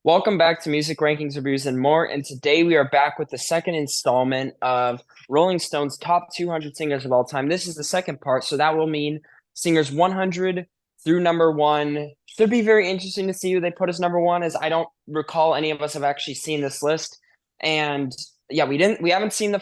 Welcome back to Music Rankings, Reviews, and More. And today we are back with the second installment of Rolling Stone's top 200 singers of all time. This is the second part, so that will mean singers 100 through number one. Should be very interesting to see who they put as number one, as I don't recall any of us have actually seen this list. And yeah, we didn't see the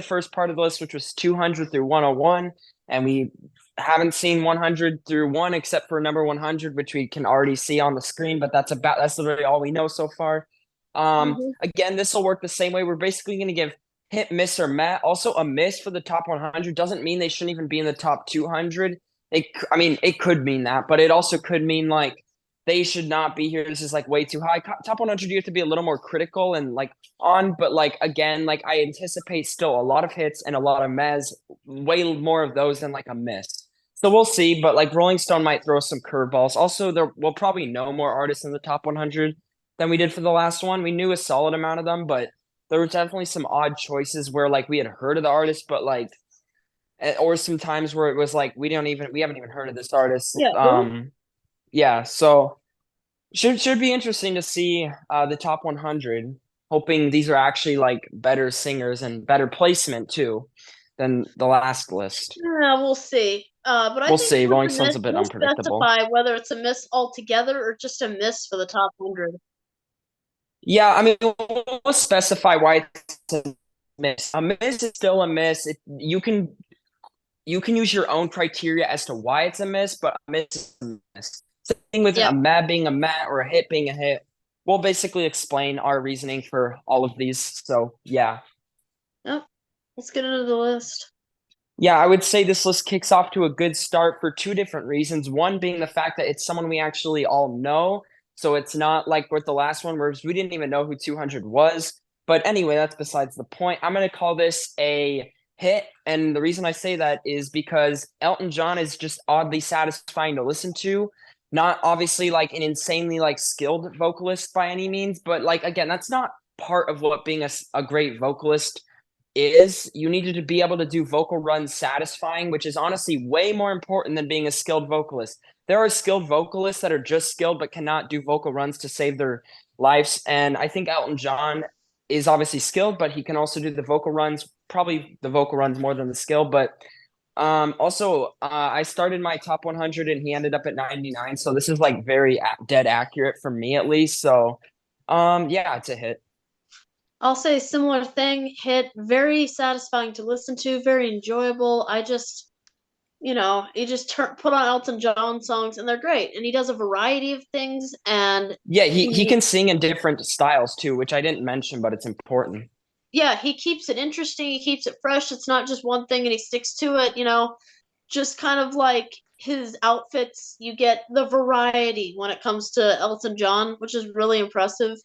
first part of the list, which was 200 through 101, and we haven't seen 100 through one except for number 100, which we can already see on the screen, but that's literally all we know so far. Mhm. Again, this will work the same way. We're basically going to give hit, miss, or met. Also, a miss for the top 100 doesn't mean they shouldn't even be in the top 200. I mean, it could mean that, but it also could mean like they should not be here. This is like way too high. Top 100, you have to be a little more critical and like on, but like again, like I anticipate still a lot of hits and a lot of mez, way more of those than like a miss. So we'll see, but like Rolling Stone might throw some curveballs. Also, there we'll probably know more artists in the top 100 than we did for the last one. We knew a solid amount of them, but there were definitely some odd choices where like we had heard of the artist, but like or some times where it was like we haven't even heard of this artist. Yeah, who? Yeah, so should be interesting to see the top 100. Hoping these are actually like better singers and better placement too than the last list. Yeah, we'll see. But I We'll think see. with Rolling the Stone's miss, a bit we'll unpredictable. specify whether it's a miss altogether or just a miss for the top 100. Yeah, I mean, we'll specify why it's a miss. A miss is still a miss. You can use your own criteria as to why it's a miss, but a miss is a miss. Same thing with a Yep. mad being a mad or a hit being a hit. We'll basically explain our reasoning for all of these. So yeah. Yep. Let's get into the list. Yeah, I would say this list kicks off to a good start for two different reasons. One being the fact that it's someone we actually all know. So it's not like with the last one where we didn't even know who 200 was. But anyway, that's besides the point. I'm going to call this a hit. And the reason I say that is because Elton John is just oddly satisfying to listen to. Not obviously like an insanely like skilled vocalist by any means, but like again, that's not part of what being a great vocalist is. You needed to be able to do vocal runs satisfying, which is honestly way more important than being a skilled vocalist. There are skilled vocalists that are just skilled but cannot do vocal runs to save their lives. And I think Elton John is obviously skilled, but he can also do the vocal runs, probably the vocal runs more than the skill. But also, I started my top 100 and he ended up at 99. So this is like very dead accurate for me at least. So yeah, it's a hit. I'll say similar thing. Hit very satisfying to listen to, very enjoyable. You just put on Elton John songs and they're great. And he does a variety of things and Yeah, he he can sing in different styles too, which I didn't mention, but it's important. yeah, he keeps it interesting, he keeps it fresh. It's not just one thing and he sticks to it. Just kind of like his outfits, you get the variety when it comes to Elton John, which is really impressive.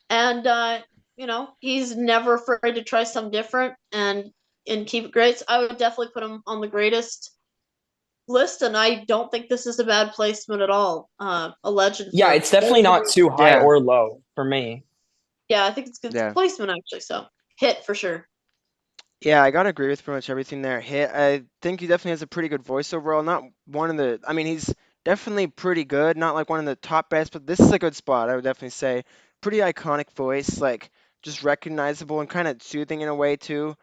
And he's never afraid to try something different and keep it great. So I would definitely put him on the greatest list, and I don't think this is a bad placement at all. A legend Yeah, for it's definitely not legend. too high Yeah, or low for me. Yeah, I think it's good yeah, placement actually. So hit for sure. yeah. I gotta agree with pretty much everything there. Hit. I think he definitely has a pretty good voice overall. Not one of the. I mean, he's definitely pretty good. Not like one of the top best, but this is a good spot. I would definitely say. Pretty iconic voice, like just recognizable and kind of soothing in a way too.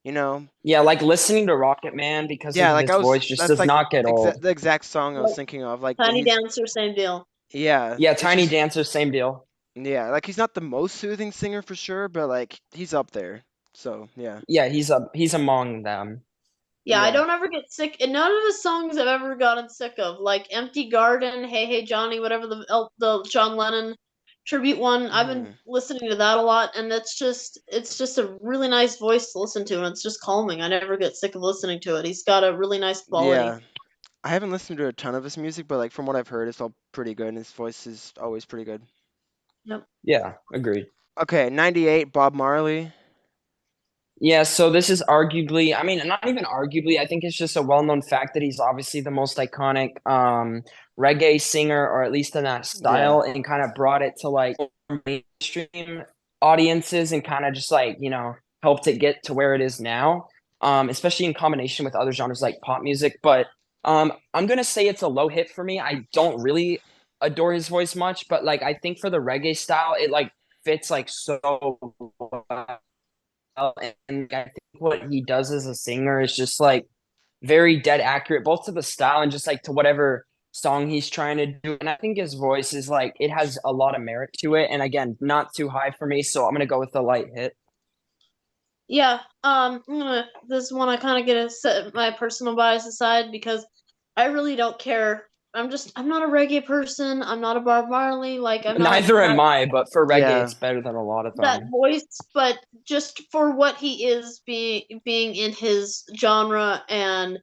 You know. Yeah, like listening to Rocket Man because of Yeah, like his I was. voice just That's does like not get old. the exact song I was Like thinking of. Like Tiny he's. Dancer, same deal. Yeah, Yeah, it's Tiny just. Dancer, same deal. Yeah, like he's not the most soothing singer for sure, but like he's up there. So yeah. Yeah, he's among them. Yeah, I Yeah. don't ever get sick, and none of the songs I've ever gotten sick of, like "Empty Garden," "Hey Hey Johnny," whatever the John Lennon tribute one. I've been Mhm. listening to that a lot, and it's just a really nice voice to listen to, and it's just calming. I never get sick of listening to it. He's got a really nice quality. Yeah. I haven't listened to a ton of his music, but like from what I've heard, it's all pretty good, and his voice is always pretty good. Yep. Yeah, agreed. Okay, 98, Bob Marley. Yeah, so this is arguably, I mean, not even arguably, I think it's just a well-known fact that he's obviously the most iconic reggae singer, or at least in that Yeah. style, and kind of brought it to like mainstream audiences and kind of just like, helped it get to where it is now. Especially in combination with other genres like pop music. But I'm gonna say it's a low hit for me. I don't really adore his voice much, but like I think for the reggae style, it like fits like so well. And I think what he does as a singer is just like very dead accurate, both to the style and just like to whatever song he's trying to do. And I think his voice is like it has a lot of merit to it. And again, not too high for me, so I'm gonna go with the light hit. Yeah, this one I kind of get to set my personal bias aside because I really don't care. I'm not a reggae person. I'm not a Bob Marley. Like, I'm not Neither am I, but for reggae, Yeah. it's better than a lot of that them. voice, but just for what he is being in his genre and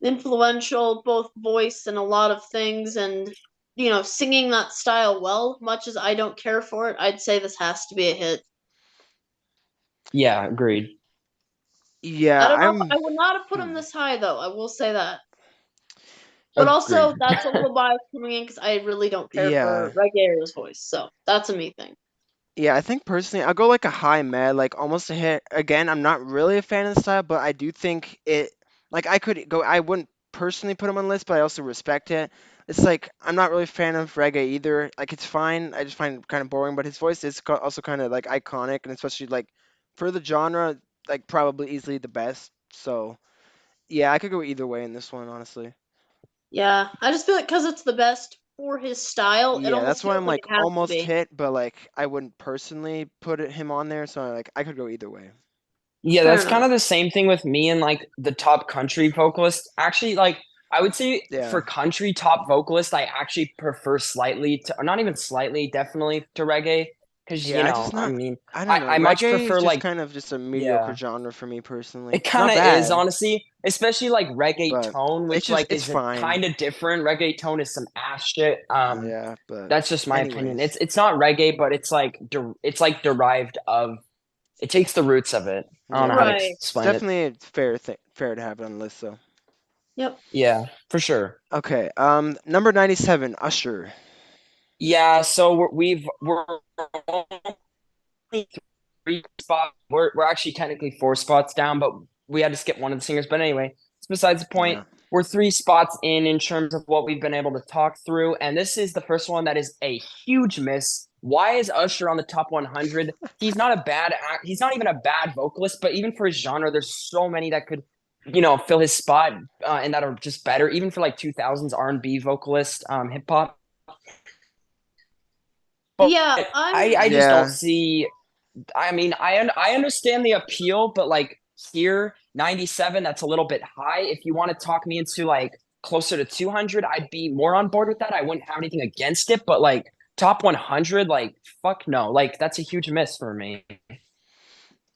influential, both voice and a lot of things, and singing that style well, much as I don't care for it, I'd say this has to be a hit. Yeah, agreed. Yeah, I don't know. I'm I would not have put him hmm, this high, though. I will say that. But also, Agreed. that's a little bias coming in because I really don't care yeah. for reggae or his voice. So that's a me thing. Yeah, I think personally I'll go like a high med, like almost a hit. Again, I'm not really a fan of the style, but I do think it like I wouldn't personally put him on the list, but I also respect it. It's like I'm not really a fan of reggae either. Like it's fine. I just find it kind of boring, but his voice is also kind of like iconic and especially like for the genre, like probably easily the best. So, yeah, I could go either way in this one, honestly. Yeah, I just feel like because it's the best for his style, it Yeah, almost that's why feels I'm like like it has to almost be. hit, but like I wouldn't personally him on there, so like I could go either way. Yeah, Fair that's enough. kind of the same thing with me and like the top country vocalist. Actually, like I would say for Yeah. country top vocalist, I actually prefer slightly to, or not even slightly, definitely to reggae. Because, Yeah, I just I not. mean, I don't know. I much Reggae is prefer just like, kind of just a mediocre yeah, genre for me personally. it It's kind not of is, bad, honestly, especially like but reggaeton, which like it's is a fine. kind of different. Reggaeton is some ass shit. Yeah, but That's just my opinion. anyways, It's not reggae, but it's like it's like derived of. It takes the roots of it. I don't know yeah, how to Right. it's explain it. definitely a fair to have it on the list though. Yep. Yeah, for sure. Okay, number 97, Usher. Yeah, so we're only three spots. We're actually technically four spots down, but we had to skip one of the singers. But anyway, it's besides the point. Yeah, We're three spots in terms of what we've been able to talk through, and this is the first one that is a huge miss. Why is Usher on the top 100? He's not a bad act. He's not even a bad vocalist, but even for his genre, there's so many that could, fill his spot and that are just better. Even for like 2000s R&B vocalist, hip hop. But Yeah, I just don't yeah, see. I mean, I understand the appeal, but like here, 97, that's a little bit high. If you want to talk me into like closer to 200, I'd be more on board with that. I wouldn't have anything against it, but like top 100, like fuck no, like that's a huge miss for me.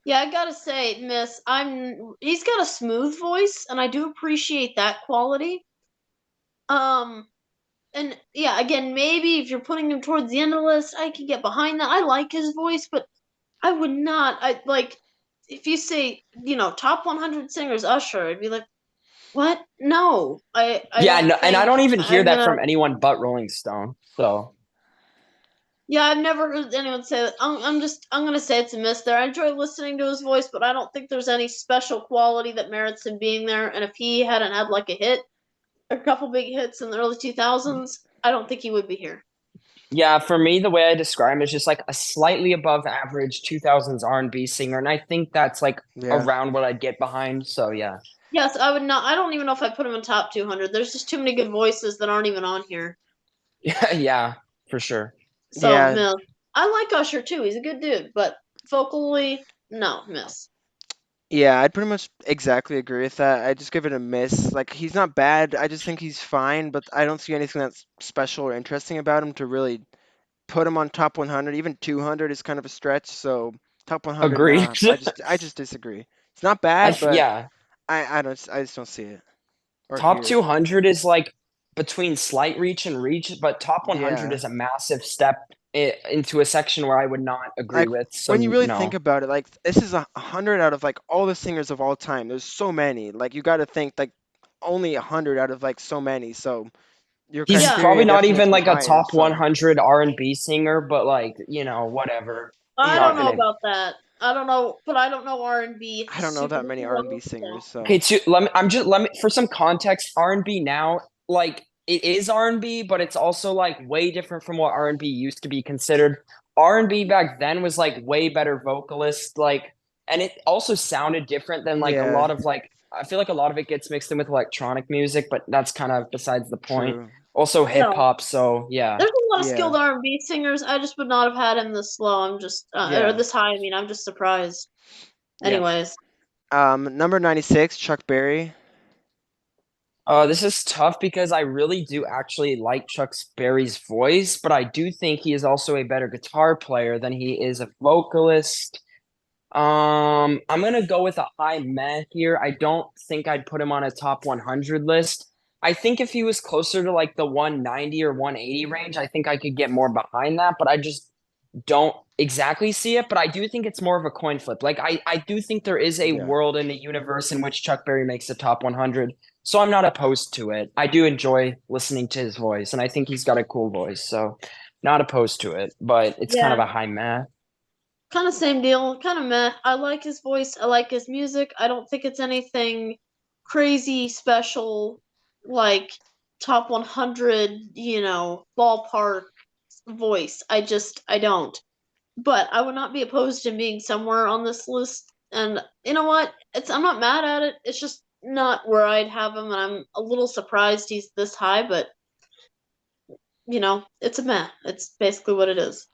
yeah, I gotta say, Miss, he's got a smooth voice, and I do appreciate that quality. Um, and yeah, again, maybe if you're putting him towards the end of the list, I can get behind that. I like his voice, but I would not. I like if you say top 100 singers Usher, I'd be like, what? No, I Yeah, don't no, and I think don't even hear I'm that gonna. from anyone but Rolling Stone. So Yeah, I've never heard anyone say that. I'm gonna say it's a miss there. I enjoy listening to his voice, but I don't think there's any special quality that merits him being there. And if he hadn't had like a couple big hits in the early 2000s, I don't think he would be here. yeah, for me, the way I describe him is just like a slightly above average 2000s R&B singer, and I think that's like yeah, around what I'd get behind. So yeah. Yes, I would not. I don't even know if I put him in top 200. There's just too many good voices that aren't even on here. Yeah, yeah, for sure. So, yeah, miss. I like Usher too. He's a good dude, but vocally, no, miss. yeah. I'd pretty much exactly agree with that. I just give it a miss. Like he's not bad. I just think he's fine, but I don't see anything that's special or interesting about him to really put him on top 100. Even 200 is kind of a stretch. So top 100, Agreed. nah. I just disagree. It's not bad, but Yeah, I just don't see it or top hear it. 200 is like between slight reach and reach, but top 100 Yeah. is a massive step into a section where I would not agree Like with. So when you really think no. about it, like this is 100 out of like all the singers of all time. There's so many. Like you got to think like only 100 out of like so many. So your He's Yeah, criteria probably not definitely needs even to be like a higher. top So 100 R&B singer, but like, whatever. I Not don't know gonna. about that. I don't know, but I don't know R&B I don't know super that many R&B well. singers. So. So Okay, let me for some context, R&B now, like it is R&B, but it's also like way different from what R&B used to be considered. R&B back then was like way better vocalist, like, and it also sounded different than like a Yeah, lot of like, I feel like a lot of it gets mixed in with electronic music, but that's kind of besides the point. true. Also hip No, hop, so yeah. there's a lot of Yeah, skilled R&B singers. I just would not have had him this low. I'm just or yeah, this high. I mean, I'm just surprised. yeah. Anyways, Number 96, Chuck Berry. This is tough because I really do actually like Chuck Berry's voice, but I do think he is also a better guitar player than he is a vocalist. I'm gonna go with a high meh here. I don't think I'd put him on a top 100 list. I think if he was closer to like the 190 or 180 range, I think I could get more behind that, but I just don't exactly see it. But I do think it's more of a coin flip. Like I do think there is a Yeah. world in a universe in which Chuck Berry makes the top 100. So I'm not opposed to it. I do enjoy listening to his voice, and I think he's got a cool voice. So not opposed to it, but it's kind of yeah, a high meh. kind of same deal. Kind of meh. I like his voice. I like his music. I don't think it's anything crazy special, like top 100. Ballpark voice. I don't. But I would not be opposed to being somewhere on this list. And you know what? I'm not mad at it. It's just not where I'd have him, and I'm a little surprised he's this high. But it's a meh. It's basically what it is.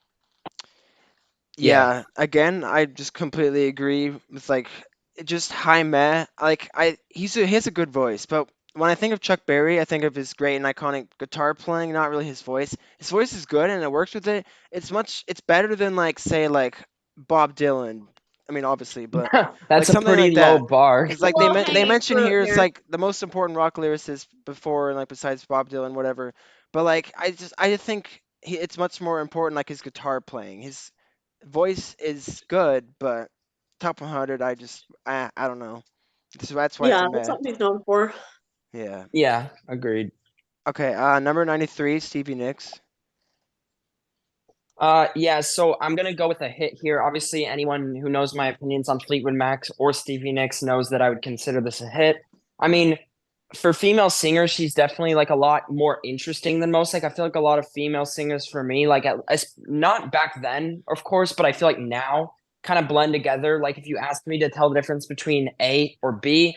Yeah. Yeah, again, I just completely agree with like just high meh. Like he has a good voice, but when I think of Chuck Berry, I think of his great and iconic guitar playing, not really his voice. His voice is good and it works with it. It's better than like say like Bob Dylan. I mean, obviously, but like That's a something pretty like low that. bar. Because A like low they hanging mention fruit here it's here. like the most important rock lyricist before and like besides Bob Dylan, whatever. But like I just think it's much more important like his guitar playing. His voice is good, but top 100, I don't know. So that's why it's a Yeah, that's meh. something he's known for. Yeah. Yeah, agreed. Okay. Number 93, Stevie Nicks. Yeah, so I'm gonna go with a hit here. Obviously, anyone who knows my opinions on Fleetwood Mac or Stevie Nicks knows that I would consider this a hit. I mean, for female singers, she's definitely like a lot more interesting than most. Like, I feel like a lot of female singers for me, like, not back then, of course, but I feel like now kind of blend together. Like, if you asked me to tell the difference between A or B,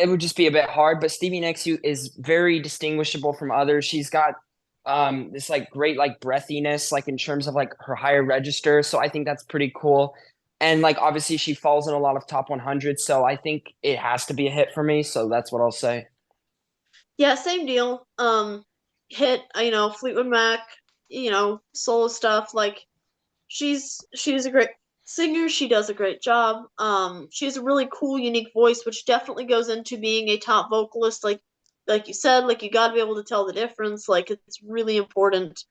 it would just be a bit hard. But Stevie Nicks is very distinguishable from others. She's got this like great like breathiness, like in terms of like her higher register. So I think that's pretty cool. And like obviously she falls in a lot of top 100, so I think it has to be a hit for me. So that's what I'll say. Yeah, same deal. Hit, Fleetwood Mac, solo stuff. Like she's a great singer. She does a great job. She has a really cool, unique voice, which definitely goes into being a top vocalist. Like you said, like you got to be able to tell the difference. Like it's really important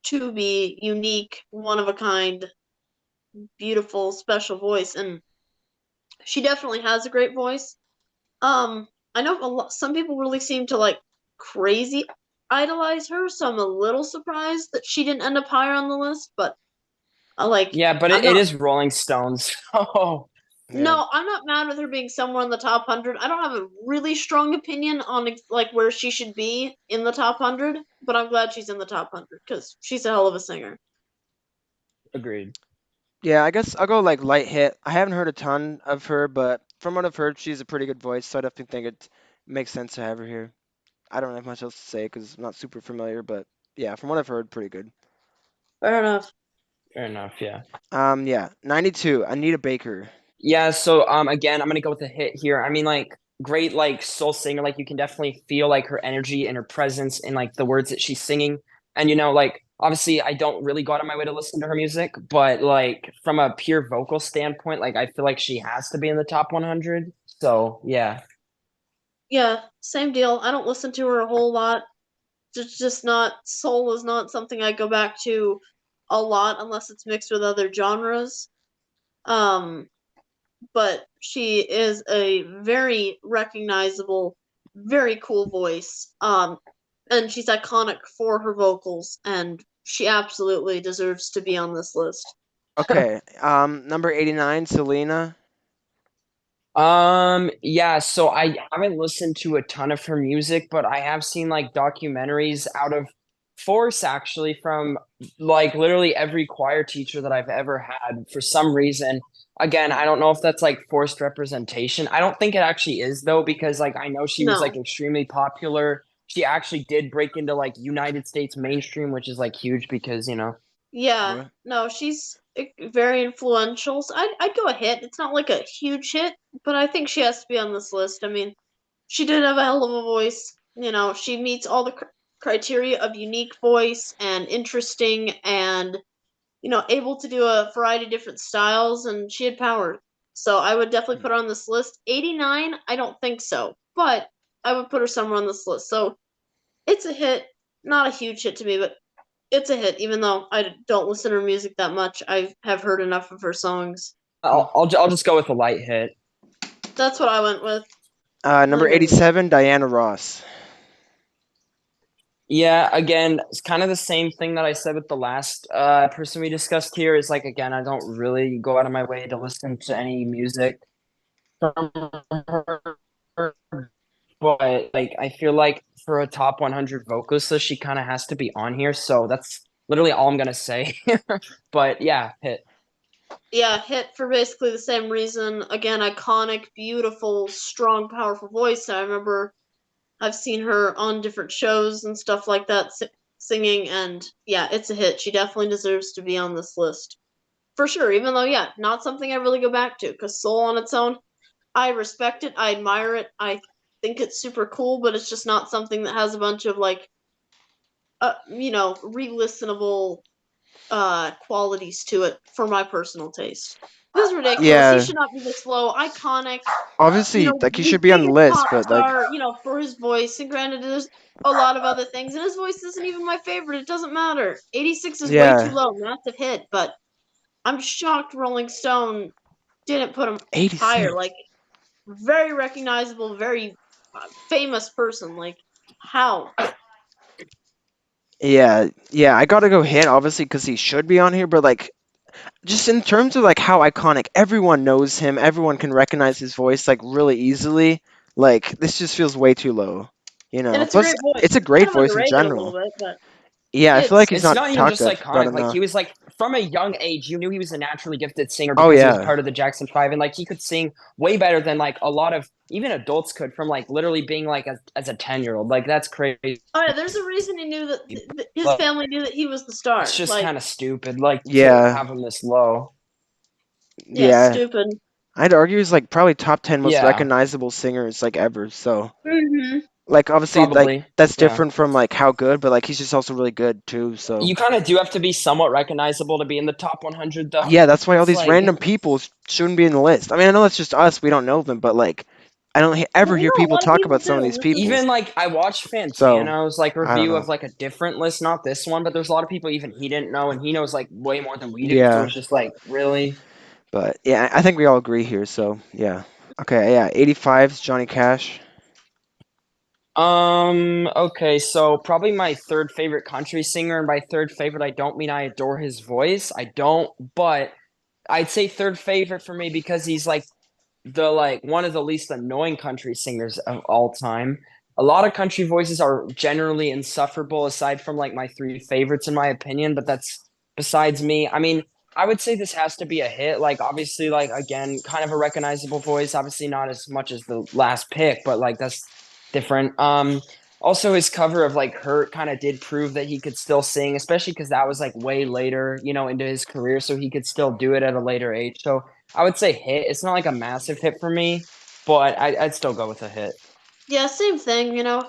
to be unique, one of a kind, beautiful, special voice, and she definitely has a great voice. Um, I know some people really seem to like crazy idolize her, so I'm a little surprised that she didn't end up higher on the list. But I like, Yeah, but I'm it not. is Rolling Stones. Oh, Yeah. No, I'm not mad with her being somewhere in the top 100. I don't have a really strong opinion on like where she should be in the top 100, but I'm glad she's in the top 100 because she's a hell of a singer. agreed. Yeah, I guess I'll go like light hit. I haven't heard a ton of her, but from what I've heard, she's a pretty good voice, so I definitely think it makes sense to have her here. I don't have much else to say because I'm not super familiar, but yeah, from what I've heard, pretty good. Fair enough. Fair enough. Yeah. Yeah, 92, Anita Baker. Yeah, so again, I'm gonna go with a hit here. I mean, like great like soul singer, like you can definitely feel like her energy and her presence in like the words that she's singing. And like obviously I don't really go out of my way to listen to her music, but like from a pure vocal standpoint, like I feel like she has to be in the top 100. So, yeah. Yeah, same deal. I don't listen to her a whole lot. Just not soul is not something I go back to a lot unless it's mixed with other genres. Um, but she is a very recognizable, very cool voice. And she's iconic for her vocals, and she absolutely deserves to be on this list. Okay, number 89, Selena. Yeah, so I haven't listened to a ton of her music, but I have seen like documentaries out of Force actually from like literally every choir teacher that I've ever had for some reason. Again, I don't know if that's like forced representation. I don't think it actually is though, because like I know she was like No. extremely popular. She actually did break into like United States mainstream, which is like huge because, you know. Yeah, What? no, she's very influential. So I'd go a hit. It's not like a huge hit, but I think she has to be on this list. I mean, she did have a hell of a voice. You know, she meets all the criteria of unique voice and interesting and, you know, able to do a variety of different styles, and she had power. So I would definitely put her on this list. 89, I don't think so, but I would put her somewhere on this list. So it's a hit. Not a huge hit to me, but it's a hit, even though I don't listen to her music that much. I have heard enough of her songs. I'll just go with a light hit. That's what I went with. Number I mean, 87, Diana Ross. Yeah, again, it's kind of the same thing that I said with the last person we discussed here is like again, I don't really go out of my way to listen to any music from her, but like I feel like for a top 100 vocalist list, she kind of has to be on here. So that's literally all I'm gonna say. But yeah, hit. yeah, hit for basically the same reason. Again, iconic, beautiful, strong, powerful voice. I remember I've seen her on different shows and stuff like that singing, and yeah, it's a hit. She definitely deserves to be on this list. For sure, even though, yeah, not something I really go back to, because Soul on its own, I respect it, I admire it, I think it's super cool, but it's just not something that has a bunch of like you know, re-listenable qualities to it for my personal taste. This is ridiculous. He Yeah, should not be this low. Iconic, you obviously, know, like he the should be on the biggest list, pop but like, star, you know, for his voice. And granted, there's a lot of other things, and his voice isn't even my favorite. It doesn't matter. 86 is way too yeah, low. Massive hit, but I'm shocked Rolling Stone didn't put him higher. 86. Like, very recognizable, very famous person. Like, how? Yeah, yeah, I gotta go hit, obviously, because he should be on here, but like, just in terms of like how iconic, everyone knows him, everyone can recognize his voice like really easily. Like, this just feels way too low, you And know. it's a Plus, great voice. it's a It's kind great of voice in underrated a little general. bit, but Yeah, I feel like it's he's It's not not even talked just about iconic. Like enough. he was like from a young age, you knew he was a naturally gifted singer Oh because he was yeah, part of the Jackson Five, and like he could sing way better than like a lot of even adults could from like literally being like as a 10-year-old. Like that's crazy. oh yeah, there's a reason he knew that his Like, family knew that he was the it's star. just Like, kind of stupid, like to yeah, have him this low. yeah, yeah. stupid. I'd argue he's like probably top 10 most Yeah, recognizable singers like ever. So, Hmm. like obviously like probably. that's Yeah, different from like how good, but like he's just also really good too. So, you kind of do have to be somewhat recognizable to be in the top 100, though. yeah, that's why all It's these like random people shouldn't be in the list. I mean, I know it's just us, we don't know them, but like I don't But ever we hear know a people lot of talk people about some of do. these This is people. even like I watched So, Fantano's like I don't review know. of like a different list, not this one, but there's a lot of people even he didn't know, and he knows like way more than we do. So Yeah, it's just like really. but yeah, I think we all agree here. So, yeah. Okay, yeah, 85's Johnny Cash. Okay, so probably my third favorite country singer, and by third favorite, I don't mean I adore his voice. I don't, but I'd say third favorite for me because he's like one of the least annoying country singers of all time. A lot of country voices are generally insufferable, aside from like my three favorites, in my opinion, but that's besides me. I mean, I would say this has to be a hit. Like, obviously, like, again, kind of a recognizable voice. Obviously, not as much as the last pick, but like, that's different. Also, his cover of like Hurt kind of did prove that he could still sing, especially because that was like way later, into his career, so he could still do it at a later age. So I would say hit. It's not like a massive hit for me, but I'd still go with a hit. yeah, same thing. You know,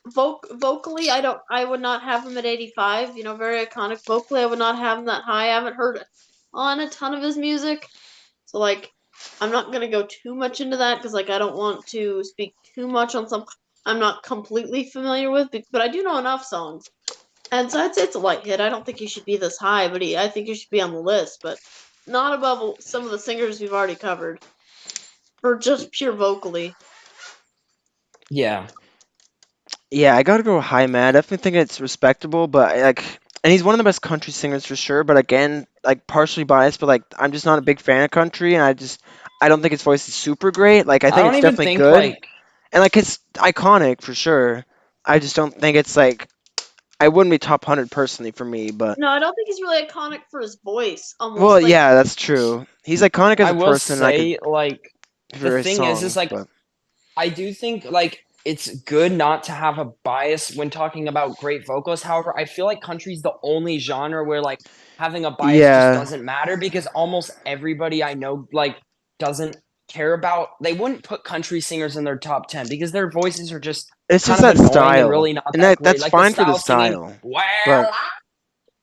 vocally, I would not have him at 85. You know, very iconic. Vocally, I would not have him that high. I haven't heard on a ton of his music, so like, I'm not gonna go too much into that because like I don't want to speak too much on some I'm not completely familiar with, but I do know enough songs. And so I'd say it's a light hit. I don't think he should be this high, but I think he should be on the list, but not above some of the singers we've already covered for just pure vocally. Yeah. Yeah, I gotta go high, man. I definitely think it's respectable, but like, and he's one of the best country singers for sure. But again, like partially biased, but like I'm just not a big fan of country, and I don't think his voice is super great. Like I I think don't it's even definitely think good, like and like it's iconic for sure. I just don't think it's like I wouldn't be top 100 personally for me, but No, I don't think he's really iconic for his voice. well, Almost like yeah, that's true. He's iconic as I a will person. I could say like the for his thing is songs, like but I do think like it's good not to have a bias when talking about great vocalists. However, I feel like country's the only genre where like having a bias just yeah, doesn't matter because almost everybody I know like doesn't care about they wouldn't put country singers in their top 10 because their voices are just it's kind just of that annoying and style, really not and that great. that's Like the fine for the style singing, style. well, But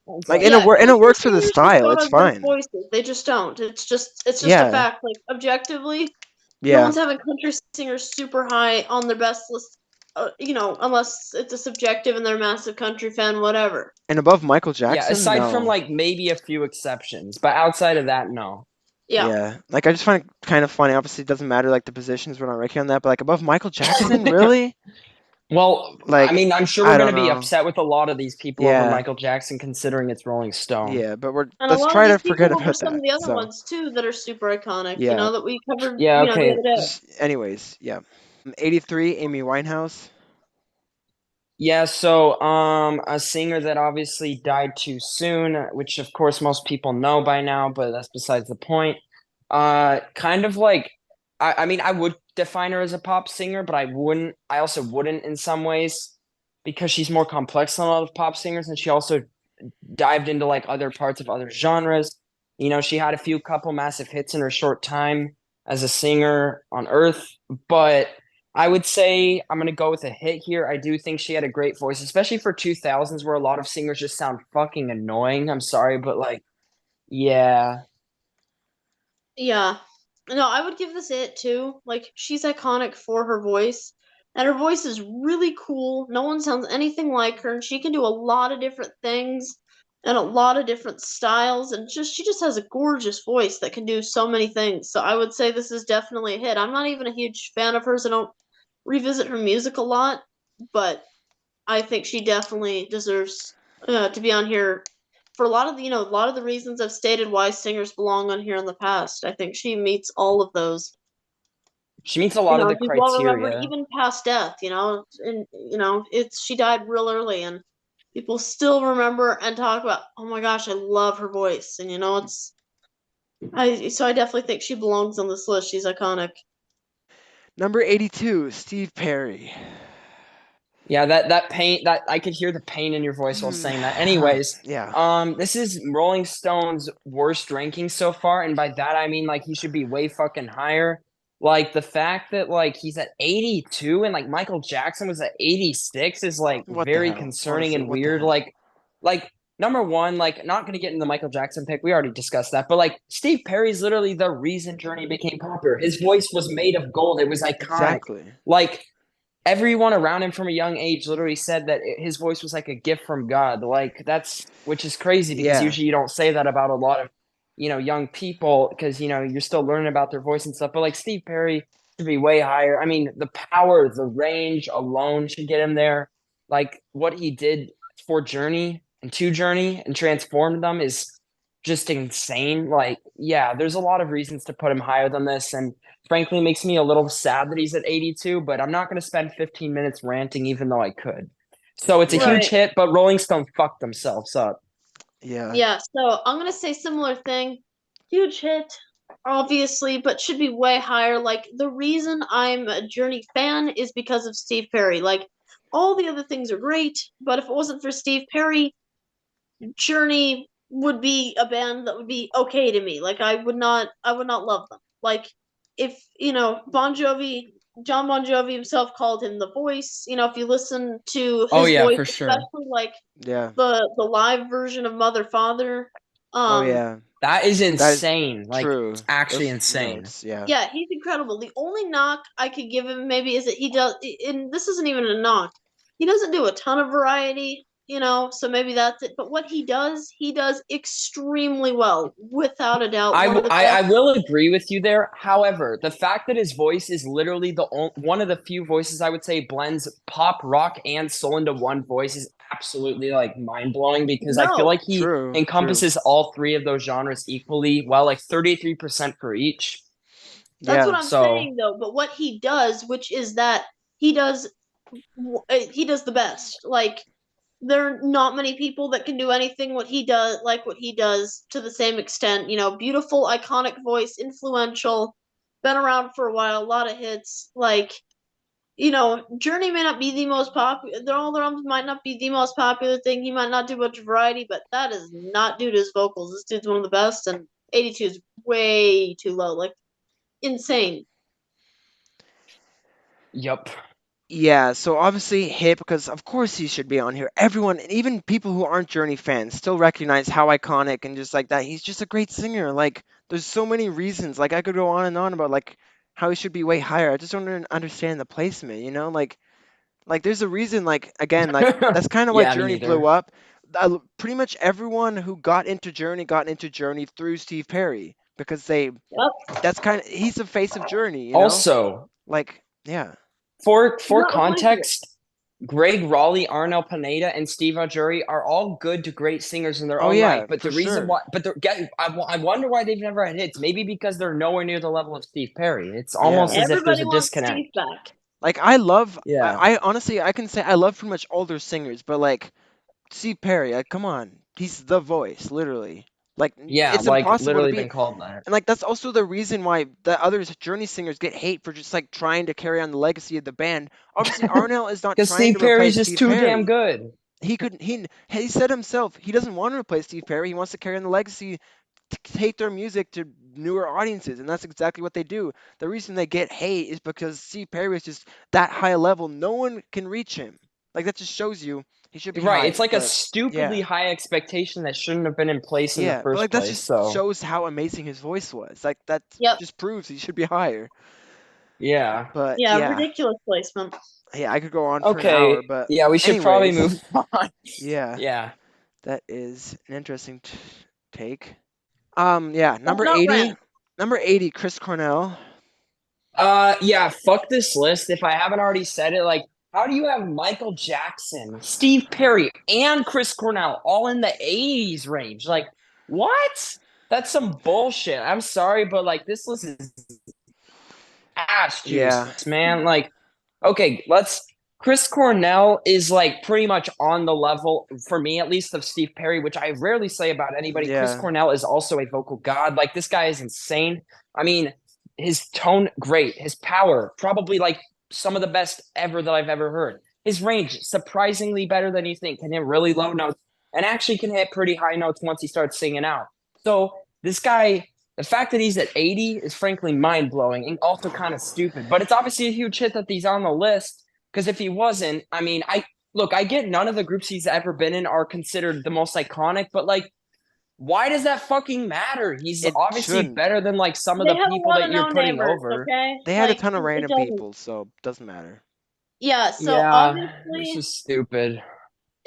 it's like like yeah, and it country works for the singers just style. don't It's have great fine. voices. They just don't. It's just a Yeah, fact. Like objectively, no yeah. one's having country singers super high on their best list. Unless it's a subjective and they're a massive country fan, whatever. And above Michael yeah, Jackson, aside from no. like maybe a few exceptions, but outside of that, no. Yeah. Yeah, like I just find it kind of funny. Obviously, it doesn't matter like the positions. We're not ranking on that, but like above Michael Jackson, really? Well, I Like mean, I'm sure we're I going don't to be know. upset with a lot of these people over Yeah, Michael Jackson considering it's Rolling Stone. yeah, but And a let's lot of try to these forget people over about some of that. the other So ones too that are super iconic, yeah, that we covered, Yeah, the okay. other day. anyways, yeah. 83, Amy Winehouse. Yeah, so a singer that obviously died too soon, which of course most people know by now, but that's besides the point. Kind of like I mean I would define her as a pop singer, but I also wouldn't in some ways because she's more complex than a lot of pop singers and she also dived into like other parts of other genres. You know, she had a few couple massive hits in her short time as a singer on Earth, but I would say I'm gonna go with a hit here. I do think she had a great voice, especially for 2000s where a lot of singers just sound fucking annoying. I'm sorry, but like, yeah. Yeah. No, I would give this a hit too. Like she's iconic for her voice. And her voice is really cool. No one sounds anything like her, and she can do a lot of different things and a lot of different styles, and she just has a gorgeous voice that can do so many things. So I would say this is definitely a hit. I'm not even a huge fan of hers. I don't revisit her music a lot, but I think she definitely deserves to be on here for a lot of a lot of the reasons I've stated why singers belong on here in the past. I think she meets all of those. She meets a lot of the She's well remembered criteria. even past death. And it's she died real early, and people still remember and talk about. Oh my gosh, I love her voice, and it's I definitely think she belongs on this list. She's iconic. Number 82, Steve Perry. Yeah, that pain that I could hear the pain in your voice while saying that. Anyways, Yeah. this is Rolling Stone's worst ranking so far, and by that I mean like he should be way fucking higher. Like the fact that like he's at 82 and like Michael Jackson was at 86 is like What the very hell? concerning Honestly, and what the weird. hell? Like number one, like not gonna get into the Michael Jackson pick. We already discussed that, but like Steve Perry's literally the reason Journey became popular. His voice was made of gold. It was iconic. Exactly. Like everyone around him from a young age literally said that his voice was like a gift from God. Like that's which is crazy because Yeah. usually you don't say that about a lot of young people because you're still learning about their voice and stuff. But like Steve Perry should be way higher. I mean, the power, the range alone should get him there. Like what he did for Journey and to Journey and transformed them is just insane. Like, yeah, there's a lot of reasons to put him higher than this, and frankly makes me a little sad that he's at 82, but I'm not going to spend 15 minutes ranting even though I could. So it's a Yeah. huge Right. hit, but Rolling Stone fucked themselves up. Yeah. Yeah, so I'm gonna say similar thing. Huge hit, obviously, but should be way higher. Like the reason I'm a Journey fan is because of Steve Perry. Like all the other things are great, but if it wasn't for Steve Perry, Journey would be a band that would be okay to me. Like I would not love them. Like if Bon Jovi, John Bon Jovi himself called him the voice. If you listen to Oh his yeah, voice, for sure. especially like Yeah. the live version of Mother Father, Oh um, yeah. That is That is insane. Like true. it's actually Those insane. notes, yeah. yeah, he's incredible. The only knock I could give him maybe is that he does, and this isn't even a knock. He doesn't do a ton of variety, so maybe that's it. But what he does extremely well, without a doubt. I, One of the I best. I will agree with you there. However, the fact that his voice is literally one of the few voices I would say blends pop, rock, and soul into one voice is absolutely like mind blowing because I feel No, like he True. encompasses all three of those genres equally well, like 33% for each. That's what Yeah. I'm So saying though. But what he does, which is that he does he does the best. Like there are not many people that can do anything what he does to the same extent. You know, beautiful, iconic voice, influential, been around for a while, a lot of hits. Like, you know, Journey may not be the most popular. All the drums might not be the most popular thing. He might not do much variety, but that is not due to his vocals. This dude's one of the best, and 82 is way too low. Like insane. yep. Yeah, so obviously hit because of course he should be on here. Everyone, and even people who aren't Journey fans, still recognize how iconic and just like that. He's just a great singer. Like, there's so many reasons. Like, I could go on and on about like how he should be way higher. I just don't understand the placement. Like there's a reason. Like again, like that's kind of why Yeah, me Journey blew neither. up. Pretty much everyone who got into Journey through Steve Perry because Yep. that's kind of he's the face of Journey. Also, Like yeah. He's for not replaceable. context, Greg Raleigh, Arnel Pineda, and Steve Augeri are all good to great singers in their Oh own right. yeah, But for the reason sure. why, I wonder why they've never had hits. Maybe because they're nowhere near the level of Steve Perry. It's almost Yeah. as if there's Everybody a wants disconnect. Steve back. Like I love Yeah. I honestly I can say I love pretty much older singers, but like Steve Perry, like come on. He's the voice, literally. Like Yeah, it's like impossible to literally beat. been called that. And like that's also the reason why the other Journey singers get hate for just like trying to carry on the legacy of the band. Obviously Arnell is not Because trying Steve to Perry's replace just Steve too damn Perry. good. He said himself he doesn't want to replace Steve Perry. He wants to carry on the legacy to take their music to newer audiences, and that's exactly what they do. The reason they get hate is because Steve Perry is just that high level. No one can reach him. Like that just shows you he should be Right. It's higher. like a But stupidly yeah, high expectation that shouldn't have been in place in the yeah. But like first that place. just So shows how amazing his voice was. Like that Yep. just proves he should be higher. yeah. But Yeah, yeah, ridiculous placement. yeah. I could go on for an hour, Okay. but Yeah, we should probably anyways, move on. yeah, Yeah. that is an interesting take. Yeah. But not random. Number 80, Chris Cornell. Yeah, fuck this list. If I haven't already said it, like, how do you have Michael Jackson, Steve Perry, and Chris Cornell all in the 80s range? Like, what? That's some bullshit. I'm sorry, but like this list is ass Yeah. juice, man. Like, okay, let's Chris Cornell is like pretty much on the level, for me at least, of Steve Perry, which I rarely say about anybody. Chris Yeah. Cornell is also a vocal god. Like, this guy is insane. I mean, his tone, great. His power, probably like some of the best ever that I've ever heard. His range, surprisingly better than you think. Can hit really low notes and actually can hit pretty high notes once he starts singing out. So this guy, the fact that he's at 80 is frankly mind blowing and also kind of stupid. But it's obviously a huge hit that he's on the list. Because if he wasn't, I mean, I get none of the groups he's ever been in are considered the most iconic, but like, why does that fucking matter? He's It obviously shouldn't. better than like some of They the have a people lot that of you're no putting namers, over. okay? They had a Like ton of it random doesn't. people, so doesn't matter. Yeah, so Yeah, it's obviously, just stupid.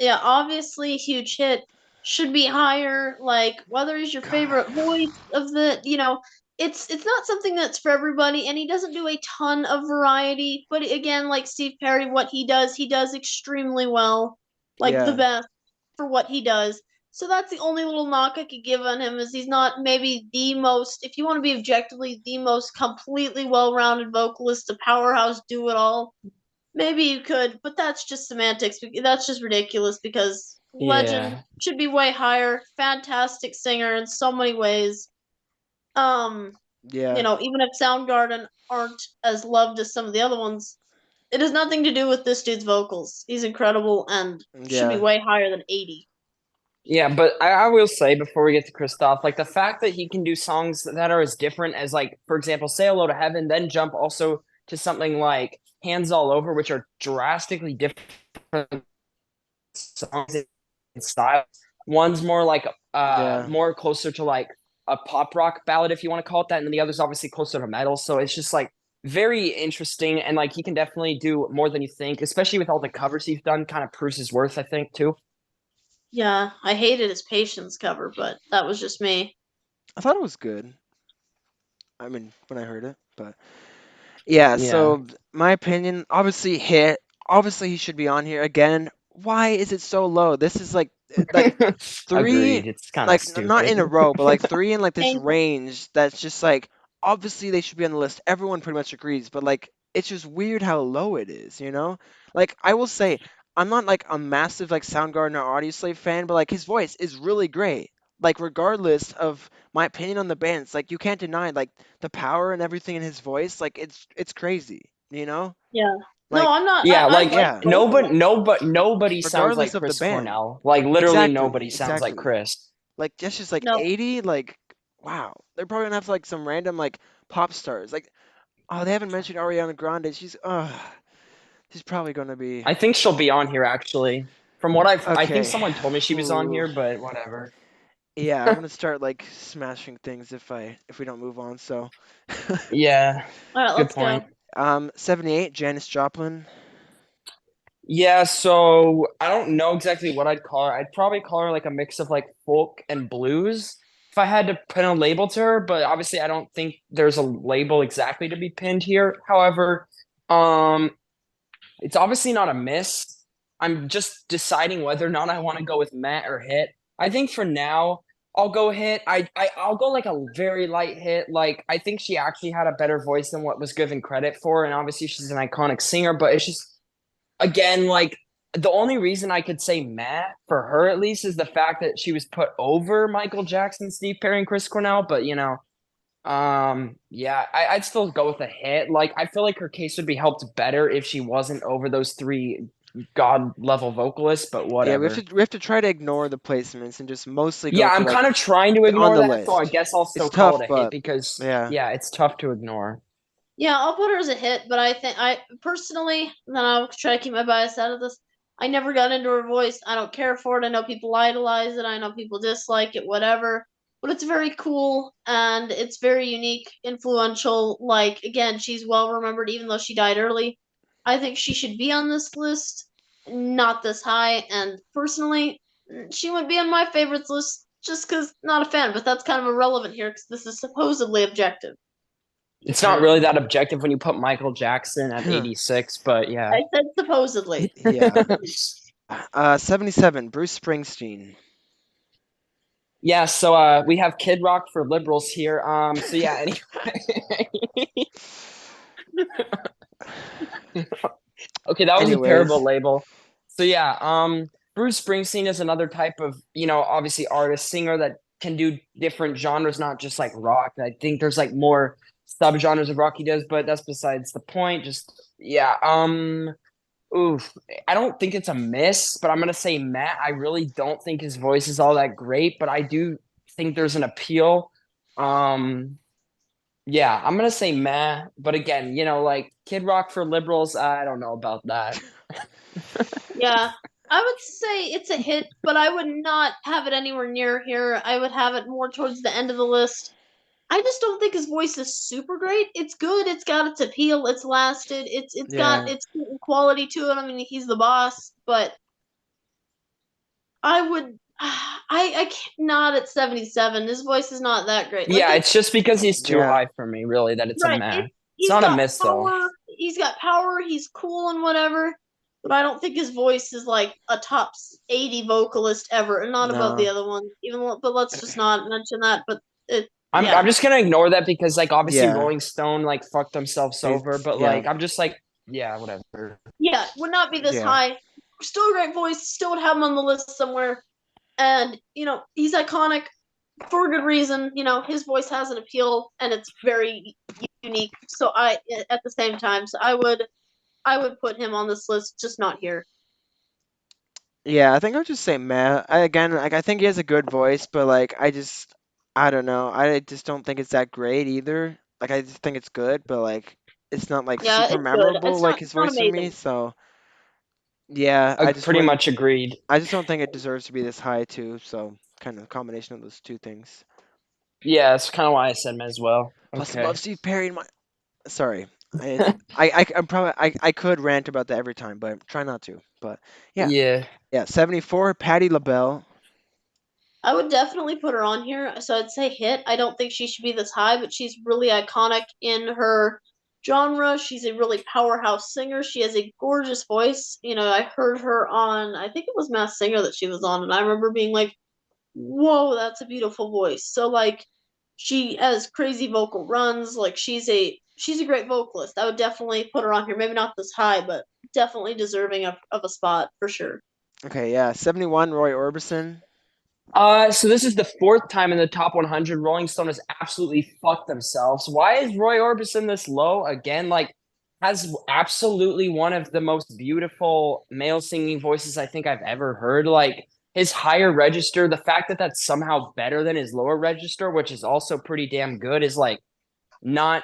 yeah, obviously, huge hit should be higher. Like whether he's your God. favorite voice of the, it's not something that's for everybody, and he doesn't do a ton of variety. But again, like Steve Perry, what he does extremely well, like the Yeah. best for what he does. So that's the only little knock I could give on him is he's not maybe the most, if you want to be objectively the most completely well-rounded vocalist, a powerhouse, do it all. Maybe you could, but that's just semantics. That's just ridiculous because Legend Yeah. should be way higher. Fantastic singer in so many ways. Um, Yeah. Even if Soundgarden aren't as loved as some of the other ones, it has nothing to do with this dude's vocals. He's incredible and should be Yeah. way higher than 80. Yeah, but I will say before we get to Christoph, like the fact that he can do songs that are as different as, like, for example, Say Hello to Heaven, then jump also to something like Hands All Over, which are drastically different songs in style. One's more like Yeah. more closer to like a pop rock ballad, if you want to call it that, and then the other's obviously closer to metal. So it's just like very interesting, and like he can definitely do more than you think, especially with all the covers he's done. Kind of proves his worth, I think, too. Yeah, I hated his Patience cover, but that was just me. I thought it was good. I mean, when I heard it, but yeah, Yeah. so my opinion, obviously hit. Obviously he should be on here again. Why is it so low? This is like three Agreed. It's kind of like not stupid. in a row, but like three in like this Painful. range that's just like obviously they should be on the list. Everyone pretty much agrees, but like it's just weird how low it is, you know? Like I will say, I'm not like a massive like Soundgarden or Audioslave fan, but like his voice is really great. Like regardless of my opinion on the band, it's like you can't deny like the power and everything in his voice. Like it's crazy, you know? Yeah. No, Like I'm not. Yeah, I like like yeah, both of them. nobody sounds regardless like of the Chris band. Cornell. Like literally Exactly, nobody sounds like exactly. Chris. Like that's just like No. 80, like wow. They're probably gonna have like some random like pop stars. Like oh, they haven't mentioned Ariana Grande. She's probably gonna be I think she'll be on here actually. I think okay. someone told me she was on Ooh. here, but whatever. Yeah, I'm gonna start like smashing things if we don't move on. So, Yeah, All right, good let's point. go. 78, Janis Joplin. Yeah, so I don't know exactly what I'd call her. I'd probably call her like a mix of like folk and blues if I had to pin a label to her, but obviously I don't think there's a label exactly to be pinned here. However, um it's obviously not a miss. I'm just deciding whether or not I want to go with Matt or hit. I think for now I'll go hit. I'll go like a very light hit. Like I think she actually had a better voice than what was given credit for, and obviously she's an iconic singer, but it's just again, like the only reason I could say Matt for her at least is the fact that she was put over Michael Jackson, Steve Perry, and Chris Cornell. But yeah, I'd still go with a hit. Like I feel like her case would be helped better if she wasn't over those three god level vocalists. But Yeah, whatever. we have to try to ignore the placements and just mostly Yeah, go to I'm like kind of trying to on ignore the that, so I list. guess I'll It's still call tough, it a hit but because yeah. yeah, it's tough to ignore. Yeah, I'll put her as a hit, but I think I personally, then I'll try to keep my bias out of this. I never got into her voice. I don't care for it. I know people idolize it. I know people dislike it, whatever. But it's very cool and it's very unique, influential. Like, again, she's well remembered even though she died early. I think she should be on this list, not this high. And personally, she would be on my favorites list just because not a fan, but that's kind of irrelevant here because this is supposedly objective. It's not really that objective when you put Michael Jackson at 86, but yeah. I said supposedly. Yeah. 77, Bruce Springsteen. Yeah, so we have Kid Rock for liberals here. So yeah, anyway. Okay, that was a terrible Anyways, label. So yeah, Bruce Springsteen is another type of, obviously artist, singer that can do different genres, not just like rock. I think there's like more subgenres of rock he does, but that's besides the point. Just yeah, oof. I don't think it's a miss, but I'm gonna say Matt. I really don't think his voice is all that great, but I do think there's an appeal. Um, yeah, I'm gonna say Matt, but again, like Kid Rock for liberals, I don't know about that. Yeah. I would say it's a hit, but I would not have it anywhere near here. I would have it more towards the end of the list. I just don't think his voice is super great. It's good. It's got its appeal. It's lasted. It's got yeah. its quality to it. I mean, he's the boss, but I would I can't, not at 77. His voice is not that great. Like Yeah, it's just because he's too Yeah. high for me, really, that it's a right. meh. It's He's not a got miss though. power. He's got power. He's cool and whatever. But I don't think his voice is like a top 80 vocalist ever, and not above the No. other ones. But let's just not mention that. But I'm yeah, just gonna ignore that because like obviously Yeah. Rolling Stone like fucked themselves over, It's but yeah. like I'm just like yeah, whatever. yeah, would not be this Yeah. high. Still a great voice. Still would have him on the list somewhere. And he's iconic for a good reason. His voice has an appeal, and it's very unique. So at the same time, so I would put him on this list, just not here. Yeah, I think I'll just say Matt. Again, like I think he has a good voice, but like I don't know. I just don't think it's that great either. Like I just think it's good, but like it's not like Yeah, super it's good. memorable It's like not his not voice for me. amazing. So yeah, I just Pretty wouldn't. much agreed. I just don't think it deserves to be this high too. So kind of a combination of those two things. Yeah, that's kind of why I said meh as well. Plus, I Okay. love Steve Perry in my. Sorry, I'm probably I could rant about that every time, but try not to. But yeah, Yeah. yeah. 74, Patti LaBelle. I would definitely put her on here. So I'd say hit. I don't think she should be this high, but she's really iconic in her genre. She's a really powerhouse singer. She has a gorgeous voice. I heard her on, I think it was Mass Singer that she was on, and I remember being like, whoa, that's a beautiful voice. So, like, she has crazy vocal runs. Like she's a great vocalist. I would definitely put her on here. Maybe not this high, but definitely deserving of a spot for sure. Okay, yeah, 71, Roy Orbison. So this is the fourth time in the top 100. Rolling Stone has absolutely fucked themselves. Why is Roy Orbison this low again? Like, has absolutely one of the most beautiful male singing voices I think I've ever heard. Like his higher register, the fact that that's somehow better than his lower register, which is also pretty damn good, is like not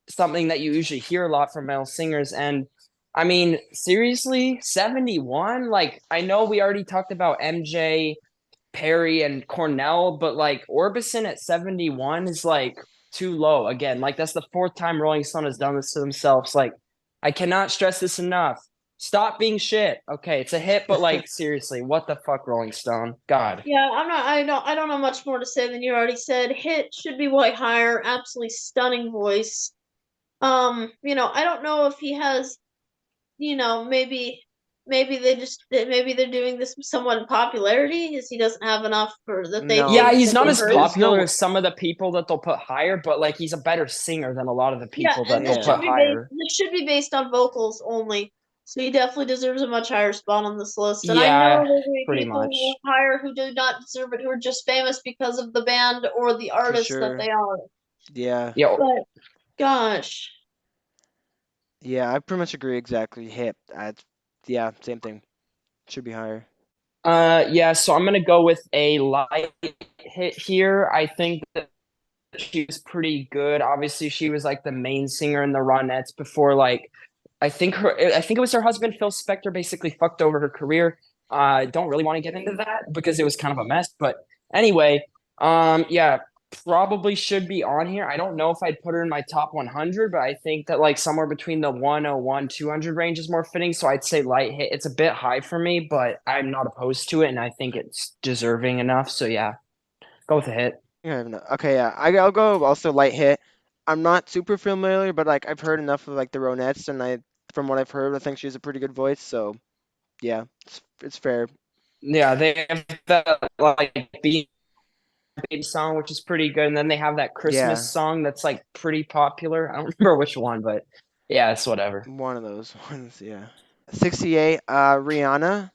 something that you usually hear a lot from male singers. And I mean, seriously, 71? Like, I know we already talked about MJ, Perry, and Cornell, but like Orbison at 71 is like too low again. Like, that's the fourth time Rolling Stone has done this to themselves. Like, I cannot stress this enough. Stop being shit. Okay, it's a hit, but like seriously, what the fuck, Rolling Stone? God. Yeah, I'm not. I don't have much more to say than you already said. Hit should be way higher. Absolutely stunning voice. I don't know if he has. Maybe they're doing this somewhat in popularity, because he doesn't have enough for that they No, Yeah, think he's that not they've as heard. popular as some of the people that they'll put higher, but like he's a better singer than a lot of the Yeah, people that and they'll put higher. this should be based on vocals only. So he definitely deserves a much higher spot on this list. And I know Yeah, there's gonna be pretty people who much. are higher who do not deserve it, who are just famous because of the band or the for artist that sure. they are. Yeah, Yeah, But gosh. yeah, I pretty much agree exactly. Hit. Yeah, same thing. Should be higher. yeah, so I'm gonna go with a light hit here. I think that she was pretty good. Obviously, she was like the main singer in the Ronettes before like I think it was her husband, Phil Spector, basically fucked over her career. I don't really want to get into that because it was kind of a mess. But anyway, yeah, probably should be on here. I don't know if I'd put her in my top 100, but I think that like somewhere between the 101, 200 range is more fitting. So I'd say light hit. It's a bit high for me, but I'm not opposed to it, and I think it's deserving enough. So yeah, go with a hit. Yeah, okay, yeah, I'll go also light hit. I'm not super familiar, but like I've heard enough of like the Ronettes, and from what I've heard, I think she has a pretty good voice. So yeah, it's fair. Yeah, they have that like Baby song, which is pretty good. And then they have that Christmas Yeah, song that's like pretty popular. I don't remember which one, but yeah, it's whatever. one of those ones. Yeah. 68. Rihanna.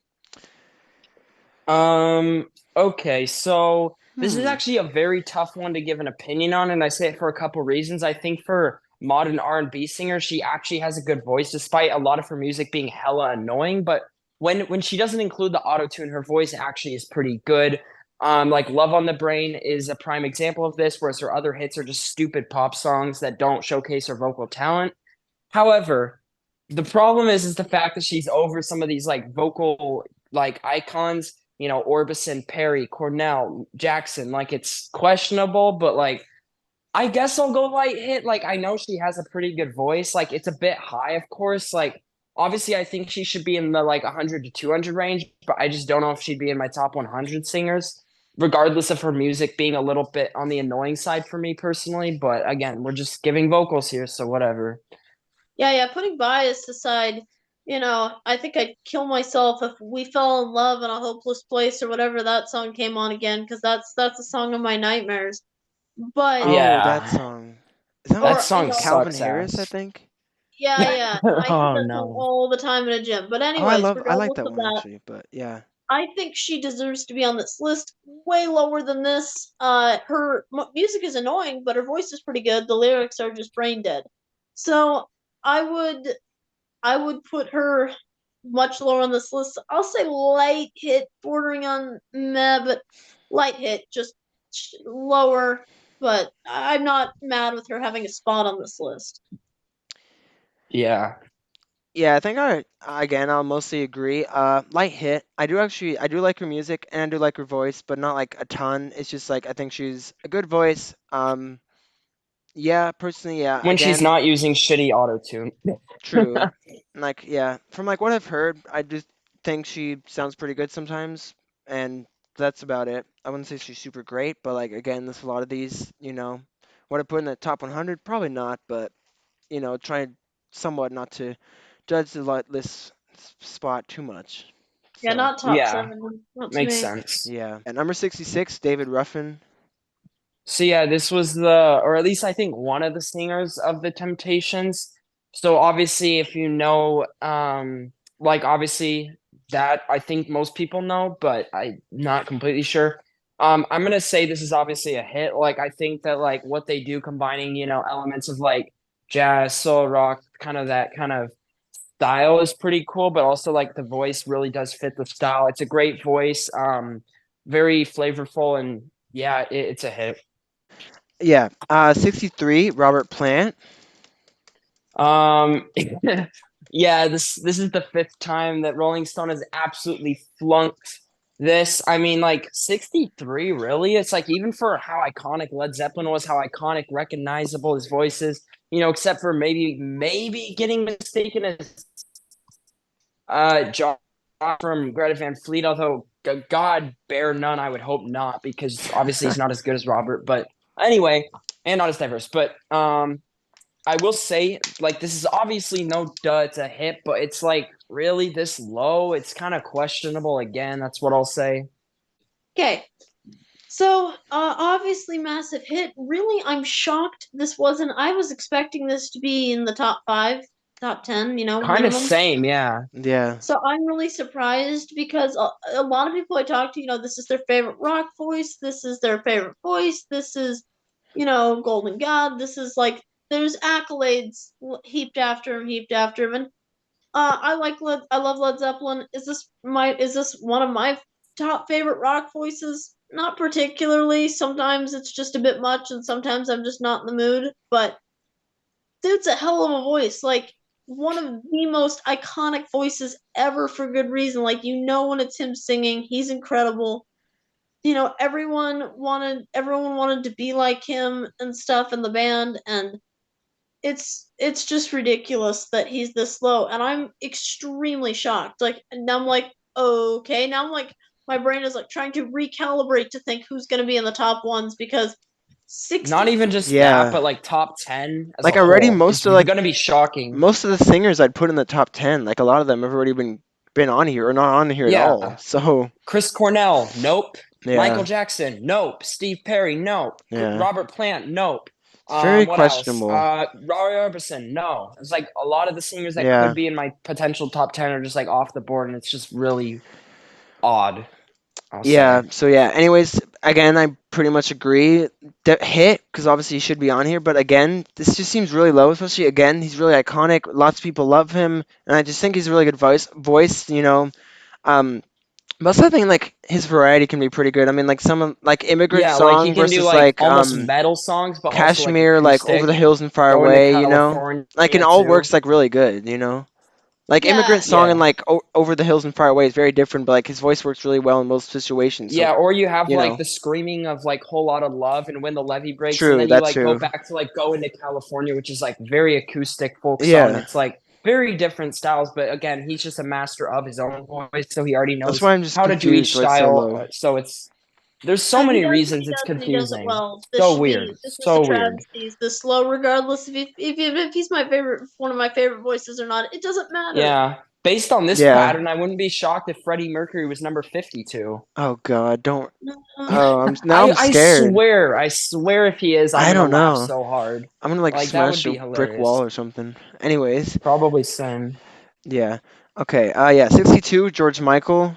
Okay, so this is Hmm. actually a very tough one to give an opinion on, and I say it for a couple reasons. I think for modern R&B singer, she actually has a good voice, despite a lot of her music being hella annoying. But when she doesn't include the auto tune, her voice actually is pretty good. Like Love on the Brain is a prime example of this, whereas her other hits are just stupid pop songs that don't showcase her vocal talent. However, the problem is the fact that she's over some of these like vocal like icons, Orbison, Perry, Cornell, Jackson. Like it's questionable, but like I guess I'll go light hit. Like I know she has a pretty good voice. Like it's a bit high, of course. Like obviously I think she should be in the like 100 to 200 range, but I just don't know if she'd be in my top 100 singers, regardless of her music being a little bit on the annoying side for me personally. But again, we're just giving vocals here, so whatever. Yeah, putting bias aside, I think I'd kill myself if We Fell in Love in a Hopeless Place or whatever that song came on again, because that's a song of my nightmares. But Oh, that Yeah, song. Is that that or with song Calvin sucks Harris? I ass. think. yeah, I hear Oh that song no. all the time in a gym. But Oh, anyways, I like regardless that of one that, actually. But yeah. I think she deserves to be on this list way lower than this. Her music is annoying, but her voice is pretty good. The lyrics are just brain dead. So I would I would put her much lower on this list. I'll say light hit, bordering on meh, but light hit, just lower. But I'm not mad with her having a spot on this list. Yeah. Yeah, I think I'll mostly agree. Light hit. I do like her music and I do like her voice, but not like a ton. It's just like I think she's a good voice. Yeah, personally, yeah. When she's Again, not using shitty auto tune. true. Like, yeah, from like what I've heard, I just think she sounds pretty good sometimes, and that's about it. I wouldn't say she's super great, but like again, there's a lot of these, Would I put in the top 100? Probably not, but try somewhat not to judge the list spot too much. Yeah, So, not top Yeah, seven. Not to makes me. sense. yeah. At number 66, David Ruffin. So yeah, this was the, or at least I think one of the singers of the Temptations. So obviously, if you know, like obviously that I think most people know, but I'm not completely sure. I'm gonna say this is obviously a hit. Like I think that like what they do, combining elements of like jazz, soul, rock, kind of that kind of style is pretty cool, but also like the voice really does fit the style. It's a great voice, very flavorful, and yeah, it's a hit. Yeah. 63, Robert Plant. Um, yeah, this is the fifth time that Rolling Stone has absolutely flunked this. I mean, like 63, really? It's like even for how iconic Led Zeppelin was, how iconic, recognizable his voice is, except for maybe getting mistaken as John from Greta Van Fleet, although God bear none, I would hope not, because obviously he's not as good as Robert. But anyway, and not as diverse. But I will say, like, this is obviously no duh, it's a hit, but it's like really this low. It's kind of questionable again. That's what I'll say. Okay. So, obviously massive hit. Really, I'm shocked this wasn't. I was expecting this to be in the top 5, top 10, Kind of minimum. same, yeah. Yeah. So I'm really surprised because a lot of people I talk to, this is their favorite rock voice. This is their favorite voice. This is, Golden God. This is like there's accolades heaped after him, and I love Led Zeppelin. Is this one of my top favorite rock voices? Not particularly. Sometimes it's just a bit much, and sometimes I'm just not in the mood. But dude's a hell of a voice. Like one of the most iconic voices ever for good reason. Like when it's him singing, he's incredible. Everyone wanted to be like him and stuff in the band, and it's just ridiculous that he's this low, and I'm extremely shocked. Like now I'm like, okay, now I'm like my brain is like trying to recalibrate to think who's gonna be in the top ones because Not 60 even just that, Yeah. but like top 10 as a Like already whole is most of like gonna be shocking. most of the singers I'd put in the top 10, like a lot of them have already been on here or not on here at all. Yeah. So, Chris Cornell, nope. Michael yeah. Jackson, nope. Steve Perry, nope. Yeah. Robert Plant, nope. It's very What else? questionable. Roy Orbison, no. It's like a lot of the singers that Yeah. could be in my potential top 10 are just like off the board, and it's just really odd, I'll Yeah, say. so yeah. Anyways, again, I pretty much agree. Hit, because obviously he should be on here, but again, this just seems really low. Especially again, he's really iconic. Lots of people love him, and I just think he's a really good voice. Um, but also I think like his variety can be pretty good. I mean, like some of like Immigrant Yeah, like he Song can do versus like like almost metal songs, but also like Kashmir, like Over the acoustic. Hills and Far Going to Away. Like it California all too. works like really good. Like Yeah, Immigrant Song and Yeah. like Over the Hills and Far Away is very different, but like his voice works really well in most situations. So, Yeah, or you have you like know, the screaming of like Whole Lot of Love and When the Levee Breaks, and true, then you that's like go true. back to like Go into California, which is like very acoustic folk song. Yeah. It's like very different styles, but again, he's just a master of his own voice, so he already That's knows why I'm just how to do each confused why it's so style. low. So it's there's so he many does what reasons he it's does, and he does it confusing. well. So weird. This is the So weird. travesty. Is this slow, regardless if he's my favorite, one of my favorite voices or not. It doesn't matter. Yeah. Based on this Yeah. pattern, I wouldn't be shocked if Freddie Mercury was number 52. Oh God, don't. Uh, Oh, I'm I scared. swear if he is, I'm I gonna don't laugh know. so hard. I'm gonna like Like that would smash be a brick wall hilarious. or something. Anyways, Probably same. yeah. Okay. Yeah. 62, George Michael.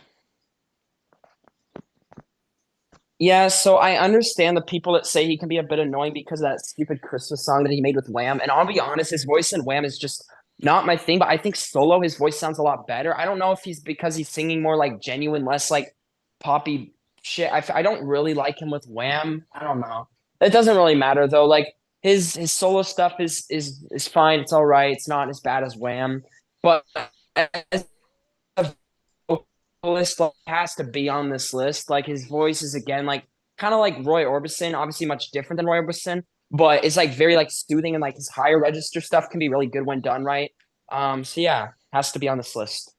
Yeah, so I understand the people that say he can be a bit annoying because of that stupid Christmas song that he made with Wham. And I'll be honest, his voice in Wham is just not my thing, but I think solo his voice sounds a lot better. I don't know if he's because he's singing more like genuine, less like poppy shit. I don't really like him with Wham. I don't know. It doesn't really matter though. Like his solo stuff is fine. It's all right. It's not as bad as Wham. But as list has to be on this list. Like his voice is again like kind of like Roy Orbison, obviously much different than Roy Orbison, but it's like very like soothing and like his higher register stuff can be really good when done right. So yeah, has to be on this list.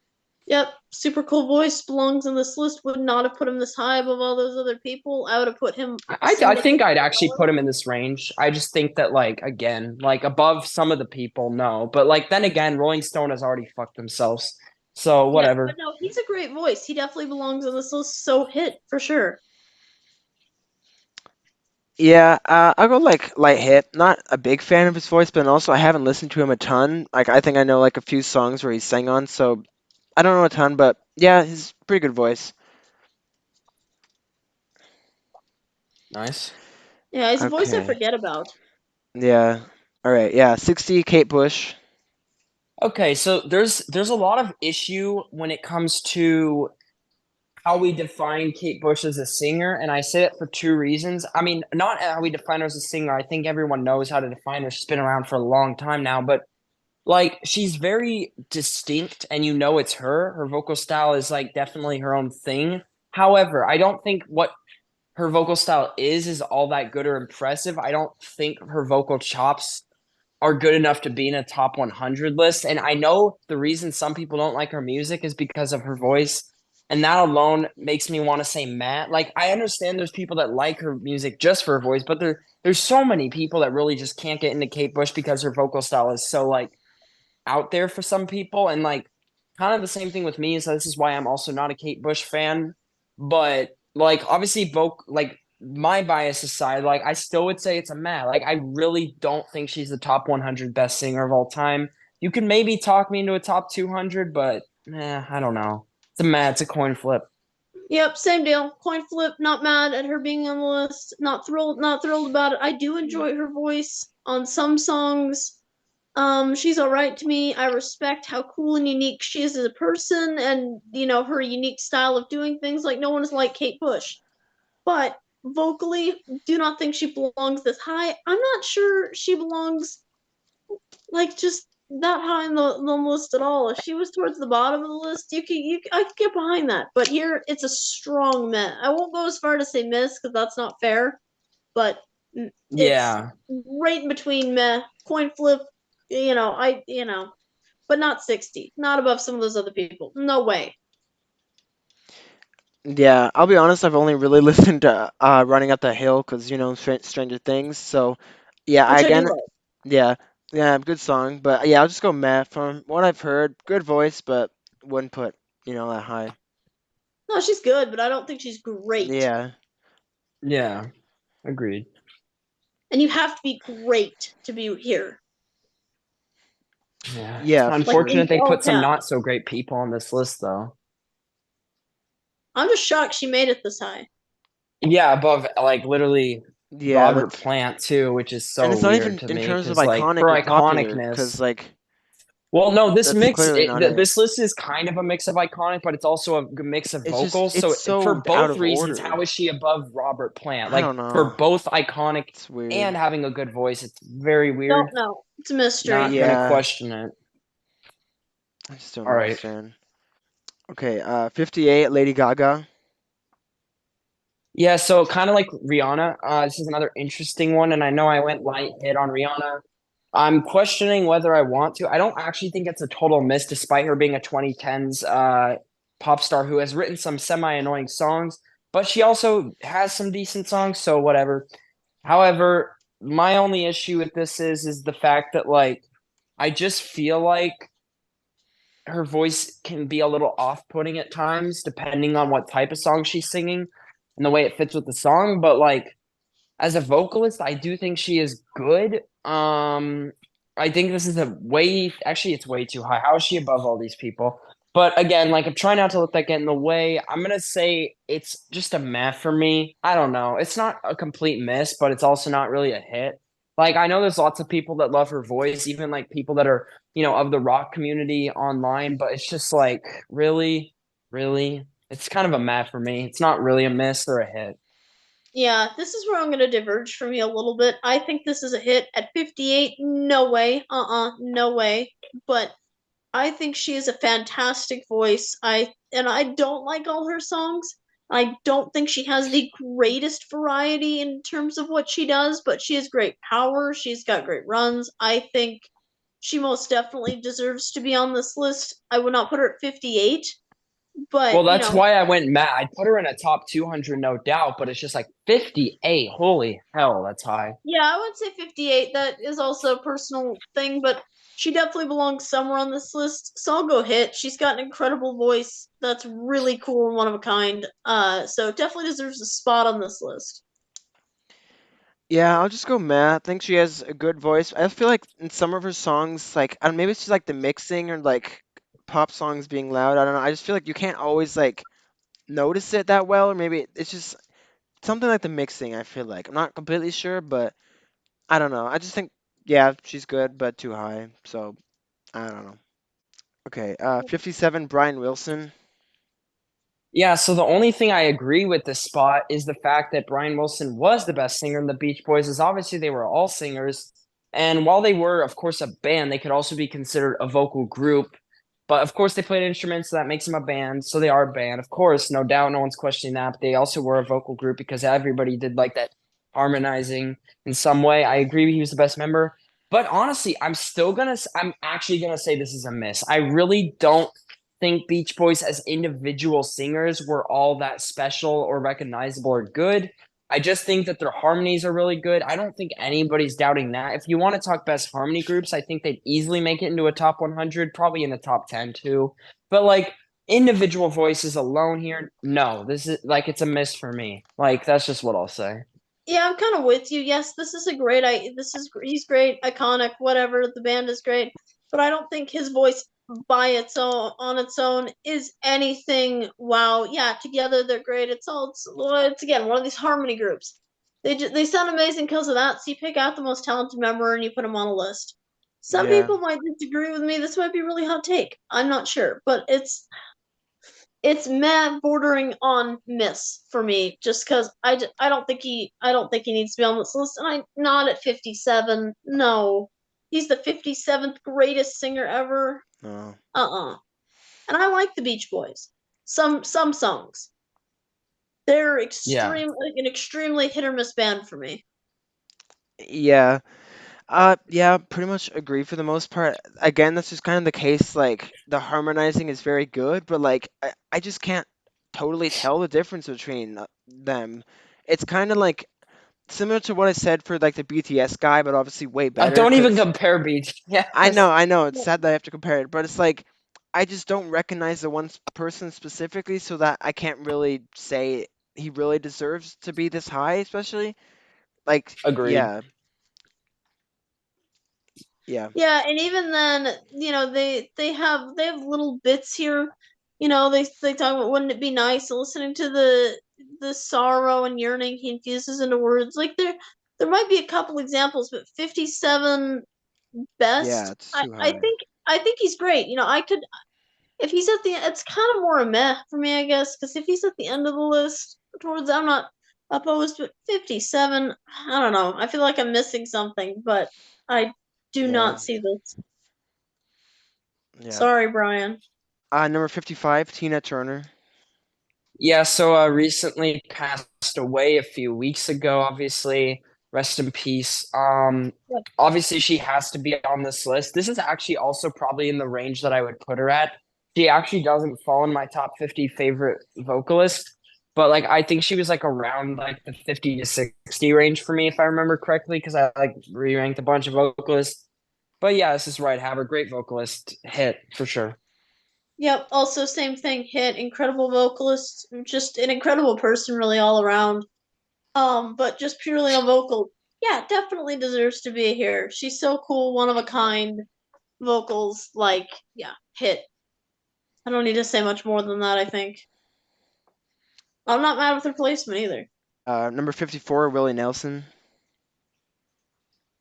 Yep, super cool voice belongs in this list. Would not have put him this high above all those other people. I would have put him I think I'd significantly actually lower. put him in this range. I just think that like again, like above some of the people, no, but like then again, Rolling Stone has already fucked themselves. So Yeah, but whatever. no, he's a great voice. He definitely belongs on this list. So hit for sure. Yeah, I'll go like light hit. Not a big fan of his voice, but also I haven't listened to him a ton. Like I think I know like a few songs where he sang on, so I don't know a ton, but yeah, he's pretty good voice. Nice. Yeah, his voice I Okay. forget about. Yeah. All right. Yeah. 60 Kate Bush. Okay, so there's a lot of issue when it comes to how we define Kate Bush as a singer, and I say it for two reasons. I mean, not how we define her as a singer. I think everyone knows how to define her. She's been around for a long time now, but like she's very distinct and you know it's her. Her vocal style is like definitely her own thing. However, I don't think what her vocal style is all that good or impressive. I don't think her vocal chops are good enough to be in a top 100 list. And I know the reason some people don't like her music is because of her voice. And that alone makes me want to say Matt. Like I understand there's people that like her music just for her voice, but there's so many people that really just can't get into Kate Bush because her vocal style is so like out there for some people. And like kind of the same thing with me. So this is why I'm also not a Kate Bush fan. But like obviously like my bias aside, like I still would say it's a Matt. Like I really don't think she's the top 100 best singer of all time. You can maybe talk me into a top 200, but I don't know. It's a Matt. It's a coin flip. Yep, same deal. Coin flip. Not mad at her being on the list. Not thrilled. Not thrilled about it. I do enjoy her voice on some songs. She's all right to me. I respect how cool and unique she is as a person, and her unique style of doing things. Like no one is like Kate Bush, but vocally, do not think she belongs this high. I'm not sure she belongs like just that high in the list at all. If she was towards the bottom of the list, I could get behind that. But here, it's a strong meh. I won't go as far to say miss because that's not fair. But it's Yeah. right in between meh, coin flip. But not 60, not above some of those other people. No way. Yeah, I'll be honest, I've only really listened to Running Up the Hill because, Stranger Things. So, yeah, Which I do love. yeah, yeah, good song. But yeah, I'll just go Matt. From what I've heard, good voice, but wouldn't put, that high. No, she's good, but I don't think she's great. Yeah, Yeah. Agreed. And you have to be great to be here. Yeah. It's yeah, for Like sure. in unfortunate they all put some caps. not so great people on this list though. I'm just shocked she made it this high. Yeah, above like literally Yeah, Robert that's, Plant too, which is and so it's not weird even to in me terms of because like her iconic or popular, because iconicness. like Well, no, that's clearly not it. this list is kind of a mix of iconic, but it's also a mix of vocals. It's So for so out both of reasons, how order. is she above Robert Plant? I Like don't know. for both iconic It's weird. and having a good voice, it's very weird. Don't know. It's a mystery. Not gonna Yeah, question it. I just don't All right. understand. Okay, 58, Lady Gaga. Yeah, so kind of like Rihanna, this is another interesting one, and I know I went light hit on Rihanna. I'm questioning whether I want to. I don't actually think it's a total miss, despite her being a 2010s pop star who has written some semi-annoying songs, but she also has some decent songs, so whatever. However, my only issue with this is the fact that like I just feel like her voice can be a little off-putting at times, depending on what type of song she's singing and the way it fits with the song. But like as a vocalist, I do think she is good. I think this is a way actually it's way too high. How is she above all these people? But again, like I'm trying not to let that get in the way. I'm gonna say it's just a meh for me. I don't know. It's not a complete miss, but it's also not really a hit. Like I know there's lots of people that love her voice, even like people that are, of the rock community online, but it's just like really, really, it's kind of a meh for me. It's not really a miss or a hit. Yeah, this is where I'm going to diverge from you a little bit. I think this is a hit at 58. No way. No way. But I think she has a fantastic voice. I don't like all her songs. I don't think she has the greatest variety in terms of what she does, but she has great power. She's got great runs. I think she most definitely deserves to be on this list. I would not put her at 58, Well, but that's why I went Matt. I'd put her in a top 200, no doubt, but it's just like 58. Holy hell, that's high. yeah, I would say 58. That is also a personal thing, but she definitely belongs somewhere on this list. So I'll go hit. She's got an incredible voice that's really cool and one of a kind. So definitely deserves a spot on this list. Yeah, I'll just go Matt. I think she has a good voice. I feel like in some of her songs, like I don't, maybe it's just like the mixing or like pop songs being loud. I don't know. I just feel like you can't always like notice it that well, or maybe it's just something like the mixing. I feel like I'm not completely sure, but I don't know. I just think yeah, she's good, but too high. So I don't know. Okay, 57, Brian Wilson. Yeah, so the only thing I agree with this spot is the fact that Brian Wilson was the best singer in the Beach Boys, is obviously they were all singers. And while they were, of course, a band, they could also be considered a vocal group. But of course, they played instruments, so that makes them a band. So they are a band, of course, no doubt, no one's questioning that. But they also were a vocal group because everybody did like that harmonizing in some way. I agree he was the best member. But honestly, I'm actually gonna say this is a miss. I really don't think Beach Boys as individual singers were all that special or recognizable or good. I just think that their harmonies are really good. I don't think anybody's doubting that. If you want to talk best harmony groups, I think they'd easily make it into a top 100, probably in the top 10 too. But like individual voices alone here, no, this is like it's a miss for me. Like that's just what I'll say. Yeah, I'm kind of with you. Yes, this is a great. He's great, iconic, whatever. The band is great, but I don't think his voice by its own on its own is anything. Wow, yeah, together they're great. It's again one of these harmony groups. They sound amazing because of that. So you pick out the most talented member and you put them on a list. Some Yeah, people might disagree with me. This might be a really hot take. I'm not sure, but it's meh bordering on miss for me just because I don't think he needs to be on this list, and I'm not at 57. No, he's the 57th greatest singer ever. no. And I like the Beach Boys. Some songs, they're Yeah. extremely hit or miss band for me. Yeah. Yeah, pretty much agree for the most part. Again, that's just kind of the case. Like the harmonizing is very good, but like I just can't totally tell the difference between them. It's kind of like similar to what I said for like the BTS guy, but obviously way better. Don't even Cause compare beats. Yes. I know, it's sad that I have to compare it, but it's like I just don't recognize the person specifically, so that I can't really say he really deserves to be this high, especially like Agreed. yeah, yeah, Yeah, and even then, they have little bits here. They talk about wouldn't it be nice listening to the sorrow and yearning he infuses into words. Like there might be a couple examples, but 57 yeah, best. it's I too I high. think I think he's great. I could if he's at the it's kind of more a meh for me, I guess, because if he's at the end of the list towards I'm not opposed, but 57, I don't know. I feel like I'm missing something, but I do Yeah, not see this. yeah. Sorry, Brian. Number 55, Tina Turner. Yeah, so recently passed away a few weeks ago, obviously. Rest in peace. Yep. Obviously she has to be on this list. This is actually also probably in the range that I would put her at. She actually doesn't fall in my top 50 favorite vocalist, but like I think she was like around like the 50 to 60 range for me if I remember correctly because I like re-ranked a bunch of vocalists. But yeah, this is right. Have a great vocalist hit for sure. Yep. Also, same thing. Hit incredible vocalist, just an incredible person, really all around. But just purely on vocal, yeah, definitely deserves to be here. She's so cool, one of a kind. Vocals, like, yeah, hit. I don't need to say much more than that. I think I'm not mad with her placement either. Number 54, Willie Nelson.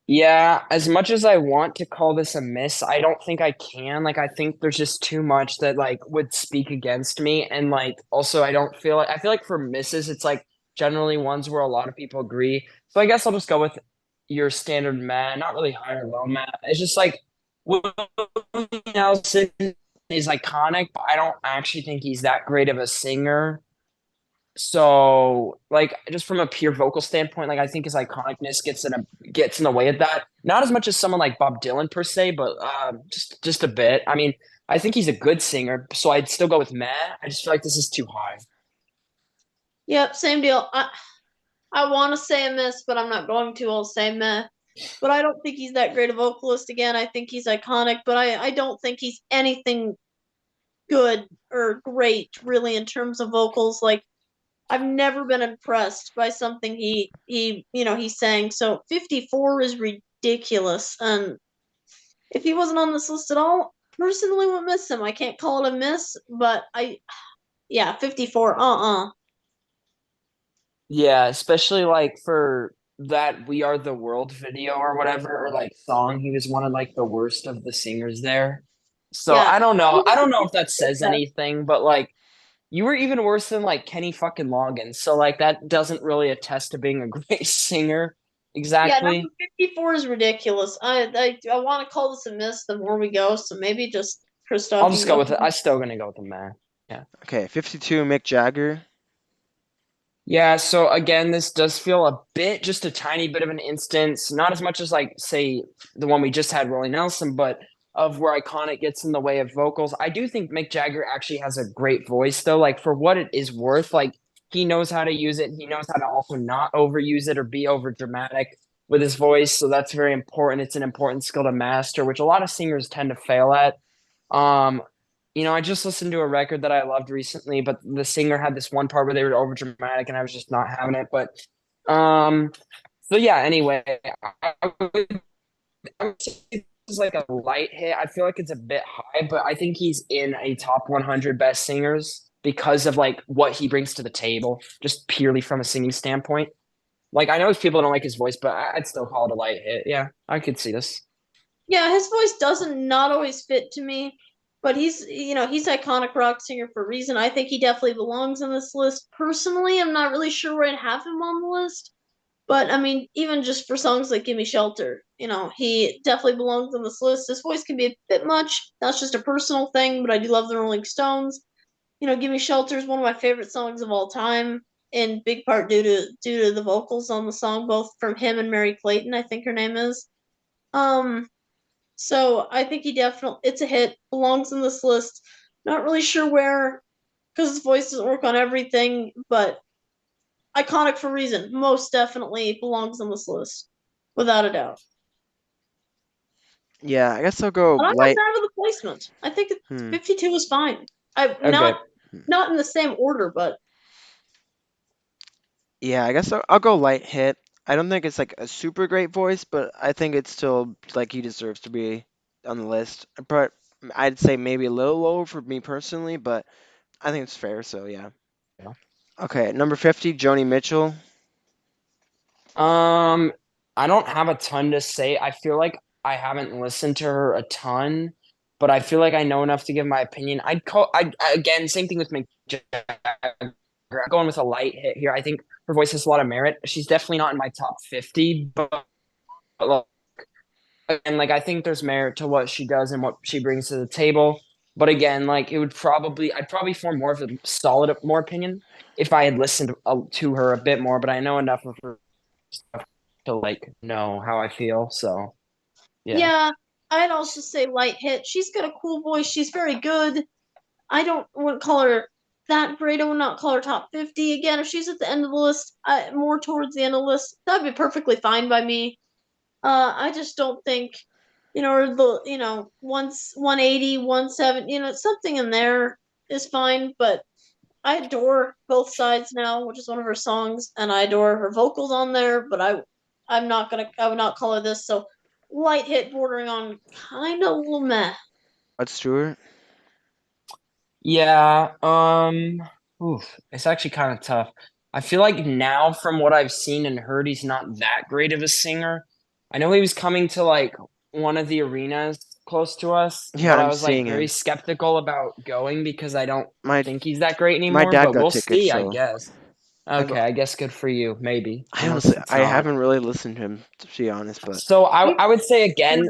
Yeah, as much as I want to call this a miss, I don't think I can. Like, I think there's just too much that like would speak against me, and like also I feel like for misses, it's like generally ones where a lot of people agree. So I guess I'll just go with your standard meh, not really high or low meh. It's just like Willie Nelson is iconic, but I don't actually think he's that great of a singer. So, like, just from a pure vocal standpoint, like I think his iconicness gets in the way of that. Not as much as someone like Bob Dylan per se, but just a bit. I mean, I think he's a good singer, so I'd still go with Matt. I just feel like this is too high. Yep, same deal. I want to say a miss, but I'm not going to. I'll say meh. But I don't think he's that great a vocalist. Again, I think he's iconic, but I don't think he's anything good or great really in terms of vocals. Like I've never been impressed by something he sang. So 54 is ridiculous. And if he wasn't on this list at all, personally would miss him. I can't call it a miss, but yeah, 54. Yeah, especially like for that "We Are the World" video or whatever, or like song, he was one of like the worst of the singers there. So Yeah. I don't know. I don't know if that says anything, but like you were even worse than like Kenny fucking Loggins. So like that doesn't really attest to being a great singer. Yeah, Exactly. number 54 is ridiculous. I want to call this a miss the more we go, so maybe just I'll Christoph, you just can go go. with it. I'm still gonna go with the man. Yeah. Okay, 52, Mick Jagger. Yeah, so again, this does feel a bit, just a tiny bit of an instance, not as much as like, say, the one we just had, Rolling Nelson, but of where iconic gets in the way of vocals. I do think Mick Jagger actually has a great voice, though. Like for what it is worth, like he knows how to use it. He knows how to also not overuse it or be over dramatic with his voice. So that's very important. It's an important skill to master, which a lot of singers tend to fail at. Um, I just listened to a record that I loved recently, but the singer had this one part where they were over dramatic, and I was just not having it. But, um, so yeah. Anyway, I would say this is like a light hit. I feel like it's a bit high, but I think he's in a top 100 best singers because of like what he brings to the table, just purely from a singing standpoint. Like I know people don't like his voice, but I'd still call it a light hit. Yeah, I could see this. Yeah, his voice doesn't not always fit to me, but he's iconic rock singer for a reason. I think he definitely belongs on this list. Personally, I'm not really sure where I'd have him on the list, but I mean, even just for songs like "Gimme Shelter," he definitely belongs on this list. His voice can be a bit much. That's just a personal thing, but I do love the Rolling Stones. "Gimme Shelter" is one of my favorite songs of all time, in big part due to the vocals on the song, both from him and Mary Clayton, I think her name is. Um, so I think he definitely it's a hit, belongs in this list. Not really sure where, because his voice doesn't work on everything, but iconic for a reason. Most definitely belongs on this list, without a doubt. Yeah, I guess I'll go But I'm not light. bad with the placement. I think Hmm. 52 is fine. I Okay. not in the same order, but Yeah, I guess I'll go light hit. I don't think it's like a super great voice, but I think it's still like he deserves to be on the list. But I'd say maybe a little low for me personally, but I think it's fair. So yeah. Yeah. Okay, number 50, Joni Mitchell. Um, I don't have a ton to say. I feel like I haven't listened to her a ton, but I feel like I know enough to give my opinion. Again, same thing with Mick Jagger. I'm going with a light hit here. I think her voice has a lot of merit. She's definitely not in my top 50, but like, and like I think there's merit to what she does and what she brings to the table. But again, like I'd probably form more of a solid, more opinion if I had listened to her a bit more. But I know enough of her stuff to like know how I feel. So yeah. yeah, I'd also say light hit. She's got a cool voice. She's very good. I don't wouldn't call her that great. I would not call her top 50. Again, if she's at the end of the list, more towards the end of the list, that'd be perfectly fine by me. I just don't think, or once 180, 170, something in there is fine. But I adore Both Sides Now, which is one of her songs, and I adore her vocals on there. But I would not call her this. So light hit, bordering on kind of little meh. Rod Stewart. Yeah, it's actually kind of tough. I feel like now, from what I've seen and heard, he's not that great of a singer. I know he was coming to like one of the arenas close to us, Yeah, but I I'm was like seeing very him. skeptical about going because I don't My think he's that great my anymore, dad but got we'll tickets, see, I so guess. I've Okay, I guess good for you, maybe, I unless honestly it's I not. haven't really listened to him to be honest, but So I would say again,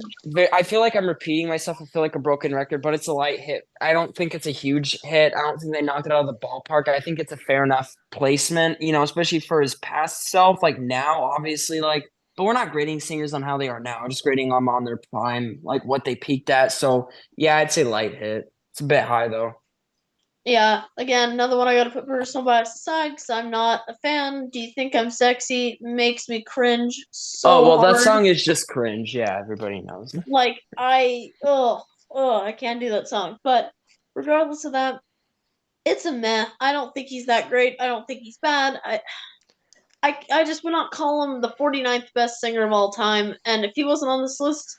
I feel like I'm repeating myself. I feel like a broken record, but it's a light hit. I don't think it's a huge hit. I don't think they knocked it out of the ballpark. I think it's a fair enough placement, especially for his past self. Like now, obviously, like, but we're not grading singers on how they are now. We're just grading them on their prime, like what they peaked at. So yeah, I'd say light hit. It's a bit high though. Yeah, again, another one I gotta put personal bias aside because I'm not a fan. Do you think I'm sexy? Makes me cringe Oh so well, that hard. song is just cringe. Yeah, everybody knows. Like I can't do that song. But regardless of that, It's a meh. I don't think he's that great. I don't think he's bad. I just would not call him the 49th best singer of all time. And if he wasn't on this list,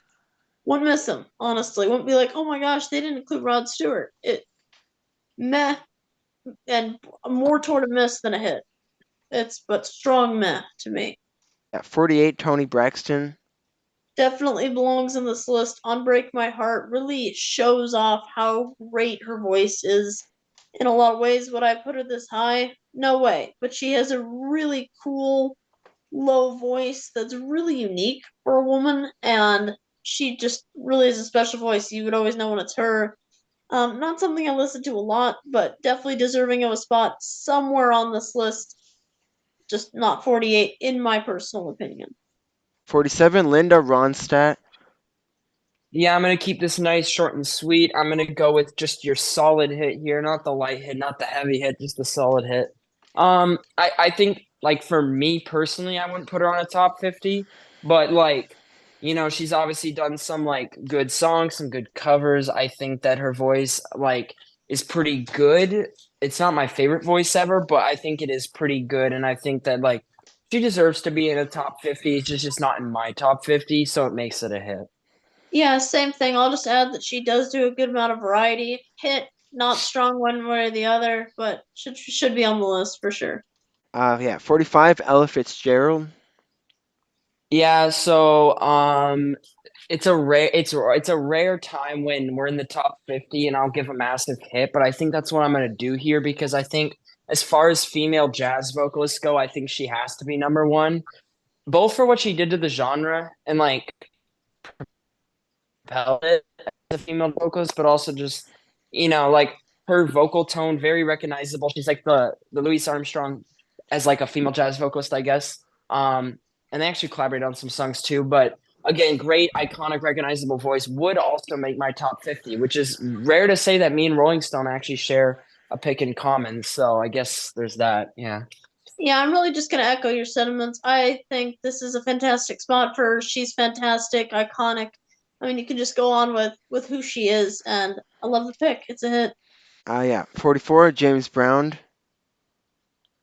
wouldn't miss him, honestly. Wouldn't be like, oh my gosh, they didn't include Rod Stewart. It meh and more toward a miss than a hit. It's but strong meh to me. At 48, Tony Braxton. Definitely belongs in this list. On Break My Heart really shows off how great her voice is. In a lot of ways, would I put her this high? No way. But she has a really cool, low voice that's really unique for a woman, and she just really is a special voice. You would always know when it's her. Not something I listen to a lot, but definitely deserving of a spot somewhere on this list. Just not 48, in my personal opinion. 47, Linda Ronstadt. Yeah, I'm gonna keep this nice, short, and sweet. I'm gonna go with just your solid hit here, not the light hit, not the heavy hit, just the solid hit. I think like for me personally, I wouldn't put her on a top 50, but like, she's obviously done some like good songs, some good covers. I think that her voice like is pretty good. It's not my favorite voice ever, but I think it is pretty good, and I think that like she deserves to be in a top 50. It's just not in my top 50, so it makes it a hit. Yeah, same thing. I'll just add that she does do a good amount of variety. Hit, not strong one way or the other, but should be on the list for sure. Yeah, 45, Ella Fitzgerald. Yeah, so it's a rare time when we're in the top 50 and I'll give a massive hit, but I think that's what I'm gonna do here because I think as far as female jazz vocalists go, I think she has to be number one, both for what she did to the genre and like propel it as a female vocalist, but also just like her vocal tone very recognizable. She's like the Louis Armstrong as like a female jazz vocalist, I guess. And they actually collaborated on some songs too. But again, great, iconic, recognizable voice would also make my top 50, which is rare to say that me and Rolling Stone actually share a pick in common. So I guess there's that. Yeah. Yeah, I'm really just gonna echo your sentiments. I think this is a fantastic spot for her. She's fantastic, iconic. I mean, you can just go on with who she is, and I love the pick. It's a hit. Yeah, 44, James Brown.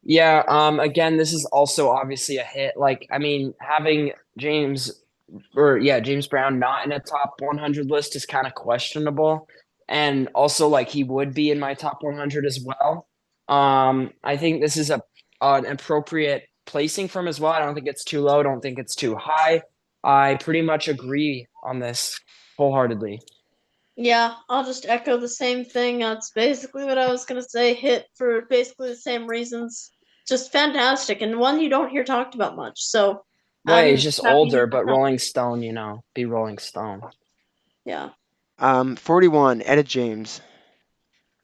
Yeah, again, this is also obviously a hit. Like, I mean, having James Brown not in a top 100 list is kind of questionable. And also, like, he would be in my top 100 as well. I think this is an appropriate placing for him as well. I don't think it's too low. I don't think it's too high. I pretty much agree on this wholeheartedly. Yeah, I'll just echo the same thing. That's basically what I was gonna say. Hit for basically the same reasons. Just fantastic, and one you don't hear talked about much. So Well, he's I'm just happy he's older, but not. Rolling Stone, be Rolling Stone. Yeah. 41, Etta James.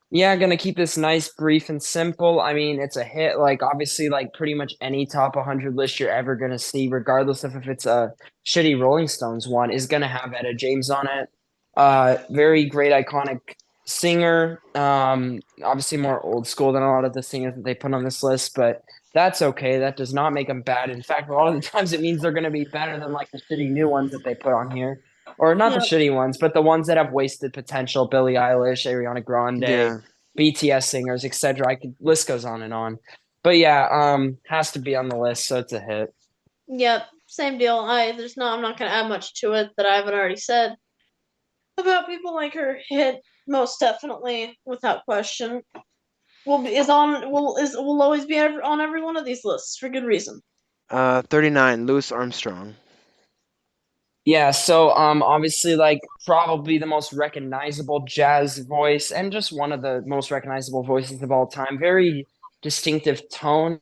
Yeah, gonna keep this nice, brief, and simple. I mean, it's a hit. Like, obviously, like pretty much any top 100 list you're ever gonna see, regardless of if it's a shitty Rolling Stones one, is gonna have Etta James on it. Very great, iconic singer. Obviously more old school than a lot of the singers that they put on this list, but that's okay. That does not make them bad. In fact, a lot of the times it means they're gonna be better than like the shitty new ones that they put on here. Or not the Yeah. shitty ones, but the ones that have wasted potential, Billie Eilish, Ariana Grande, Yeah. BTS singers, etc. I could list goes on and on. But yeah, has to be on the list, so it's a hit. Yep. Same deal. I'm not gonna add much to it that I haven't already said about people like her. Hit most definitely, without question. Will always be on every one of these lists for good reason. 39, Louis Armstrong. Yeah, so obviously like probably the most recognizable jazz voice and just one of the most recognizable voices of all time. Very distinctive tone.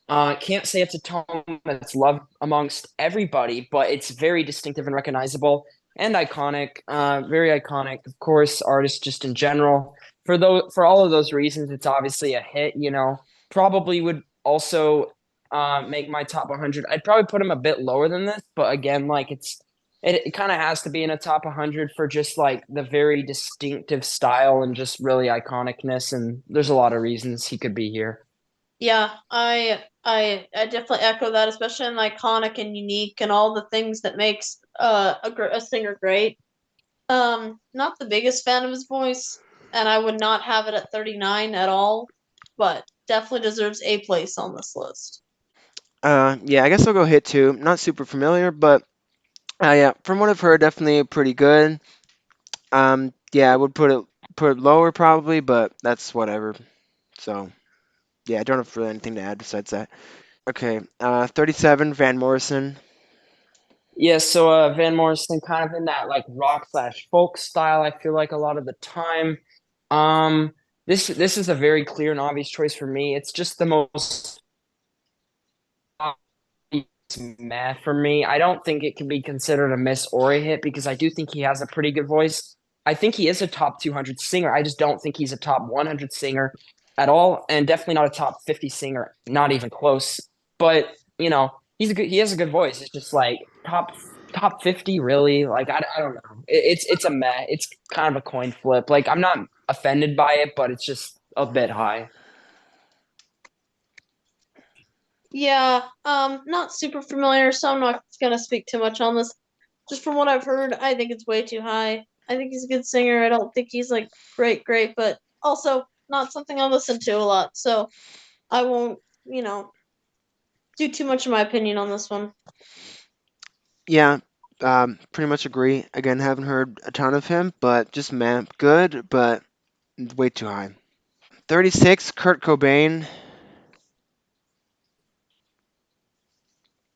Can't say it's a tone that's loved amongst everybody, but it's very distinctive and recognizable and iconic. Very iconic, of course, artist just in general. For all of those reasons, it's obviously a hit. Probably would also make my top 100. I'd probably put him a bit lower than this, but again, like it kind of has to be in a top 100 for just like the very distinctive style and just really iconicness. And there's a lot of reasons he could be here. Yeah, I definitely echo that, especially in iconic and unique and all the things that makes a singer great. Not the biggest fan of his voice. and I would not have it at 39 at all, but definitely deserves a place on this list. Yeah, I guess I'll go hit two. Not super familiar, but yeah, from what I've heard, definitely pretty good. Yeah, I would put it lower probably, but that's whatever. So yeah, I don't have really anything to add besides that. Okay, 37, Van Morrison. Yeah, so Van Morrison kind of in that like rock slash folk style, I feel like a lot of the time. Um this is a very clear and obvious choice for me. It's just the most meh for me. I don't think it can be considered a miss or a hit because I do think he has a pretty good voice. I think he is a top 200 singer. I just don't think he's a top 100 singer at all, and definitely not a top 50 singer, not even close. But he has a good voice. It's just like top 50, really. Like I don't know. It's a meh. It's kind of a coin flip. Like I'm not offended by it, but it's just a bit high. Yeah, not super familiar, so I'm not gonna speak too much on this. Just from what I've heard, I think it's way too high. I think he's a good singer. I don't think he's like great, but also not something I listen to a lot, so I won't, do too much of my opinion on this one. Yeah, pretty much agree. Again, haven't heard a ton of him, but just man, good, but way too high. 36, Kurt Cobain.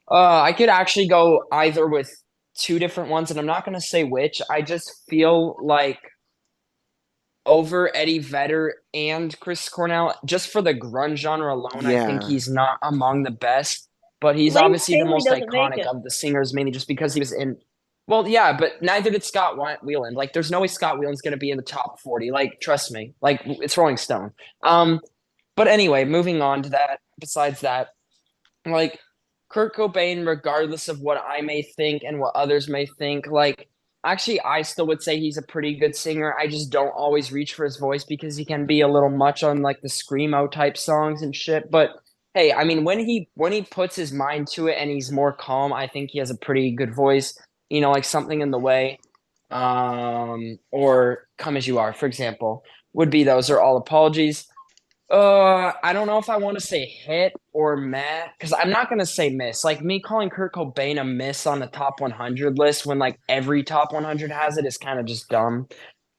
I could actually go either with two different ones, and I'm not gonna say which. I just feel like over Eddie Vedder and Chris Cornell, just for the grunge genre alone, I think Yeah, he's not among the best. But he's Lane obviously the Staley most doesn't make iconic it. of the singers, mainly just because he was in. Well, yeah, but neither did Scott Weiland. Like, there's no way Scott Weiland's gonna be in the top 40. Like, trust me. Like, it's Rolling Stone. Um, but anyway, moving on to that. Besides that, like Kurt Cobain, regardless of what I may think and what others may think, like actually I still would say he's a pretty good singer. I just don't always reach for his voice because he can be a little much on like the screamo type songs and shit. But hey, I mean when he puts his mind to it and he's more calm, I think he has a pretty good voice. Like something in the way. Or Come As You Are, for example, would be those are all apologies. I don't know if I want to say hit or meh because I'm not gonna say miss. Like me calling Kurt Cobain a miss on the top 100 list when like every top 100 has it is kind of just dumb.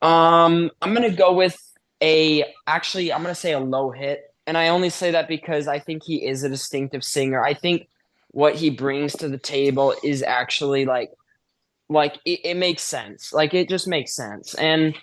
I'm gonna go with I'm gonna say a low hit, and I only say that because I think he is a distinctive singer. I think what he brings to the table is actually like it makes sense. Like it just makes sense, and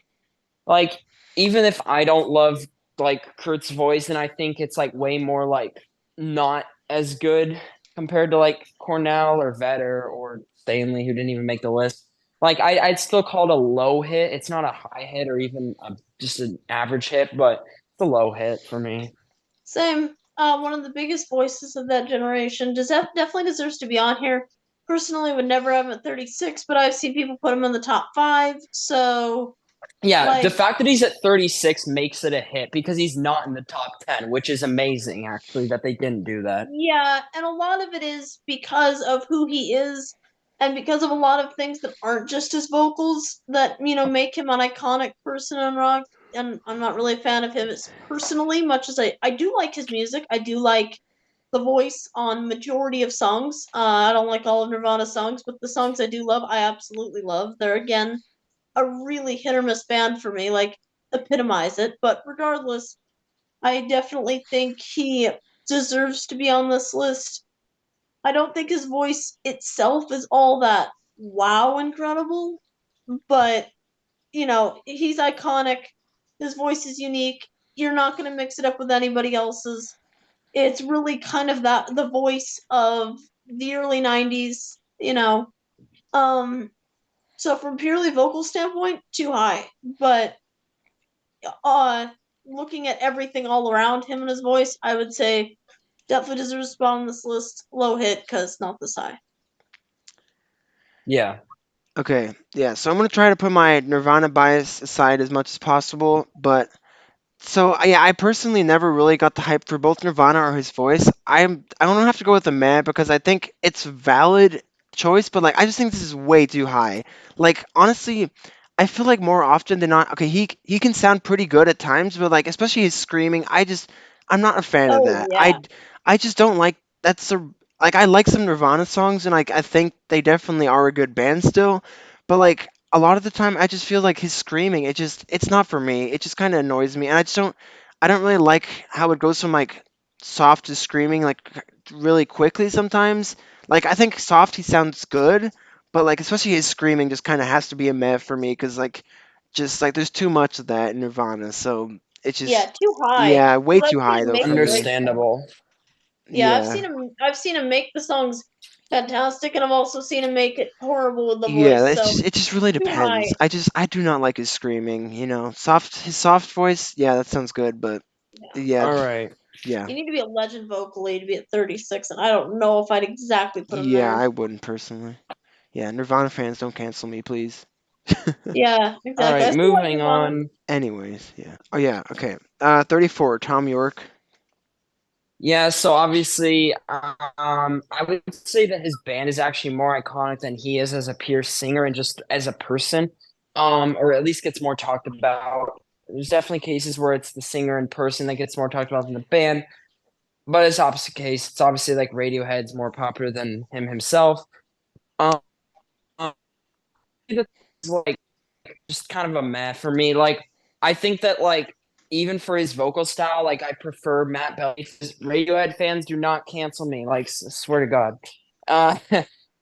like, even if I don't love like Kurt's voice, and I think it's like way more like not as good compared to like Cornell or Vetter or Stanley, who didn't even make the list. Like, I'd still call it a low hit. It's not a high hit or even just an average hit, but it's a low hit for me. Same. One of the biggest voices of that generation. Definitely deserves to be on here. Personally, would never have him at 36, but I've seen people put him in the top five. So, Yeah, the like, fact that he's at 36 makes it a hit because he's not in the top 10, which is amazing, actually, that they didn't do that. yeah, and a lot of it is because of who he is, and because of a lot of things that aren't just his vocals that make him an iconic person in rock. And I'm not really a fan of him as personally, much as I do like his music. I do like the voice on majority of songs. I don't like all of Nirvana's songs, but the songs I do love, I absolutely love. They're again a really hit or miss band for me, like epitomize it. But regardless, I definitely think he deserves to be on this list. I don't think his voice itself is all that wow incredible, but he's iconic. His voice is unique. You're not going to mix it up with anybody else's. It's really kind of the voice of the early 90s, so from purely vocal standpoint, too high. But uh looking at everything all around him and his voice, I would say definitely deserves a spot on this list. Low hit because not this high. Yeah. okay, yeah. So I'm gonna try to put my Nirvana bias aside as much as possible, but so yeah, I personally never really got the hype for both Nirvana or his voice. I don't have to go with the man because I think it's valid choice, but like I just think this is way too high. Like honestly, I feel like more often than not, okay, he can sound pretty good at times, but like especially his screaming, I'm not a fan of Oh that. yeah. I just don't like that's a like I like some Nirvana songs and like I think they definitely are a good band still, but like a lot of the time I just feel like his screaming, it's not for me. It just kind of annoys me and I don't really like how it goes from like soft to screaming like really quickly sometimes. Like I think soft he sounds good, but like especially his screaming just kind of has to be a meh for me because like just like there's too much of that in Nirvana, so it's Yeah, just too high. yeah, way Because too I've seen high him though make for a me. great song. Understandable. Yeah, Yeah, I've seen him make the songs fantastic, and I've also seen him make it horrible with the yeah, voice. that's So just it just really too depends. high. I do not like his screaming. You know, his soft voice, yeah, that sounds good, but Yeah. yeah, All right. yeah, You need to be a legend vocally to be at 36, and I don't know if I'd exactly put him yeah, there. I wouldn't personally. Yeah, Nirvana fans don't cancel me, please. Yeah, All exactly. I right. still like Moving Nirvana. on. Anyways, yeah. Oh yeah, okay. 34, Tom York. Yeah, so obviously, I would say that his band is actually more iconic than he is as a pure singer and just as a person, or at least gets more talked about. There's definitely cases where it's the singer in person that gets more talked about than the band, but it's opposite case. It's obviously like Radiohead's more popular than him himself. Um, it's like just kind of a meh for me. Like, I think that like even for his vocal style, like I prefer Matt Bellamy. Radiohead fans do not cancel me. Like, swear to God. Uh,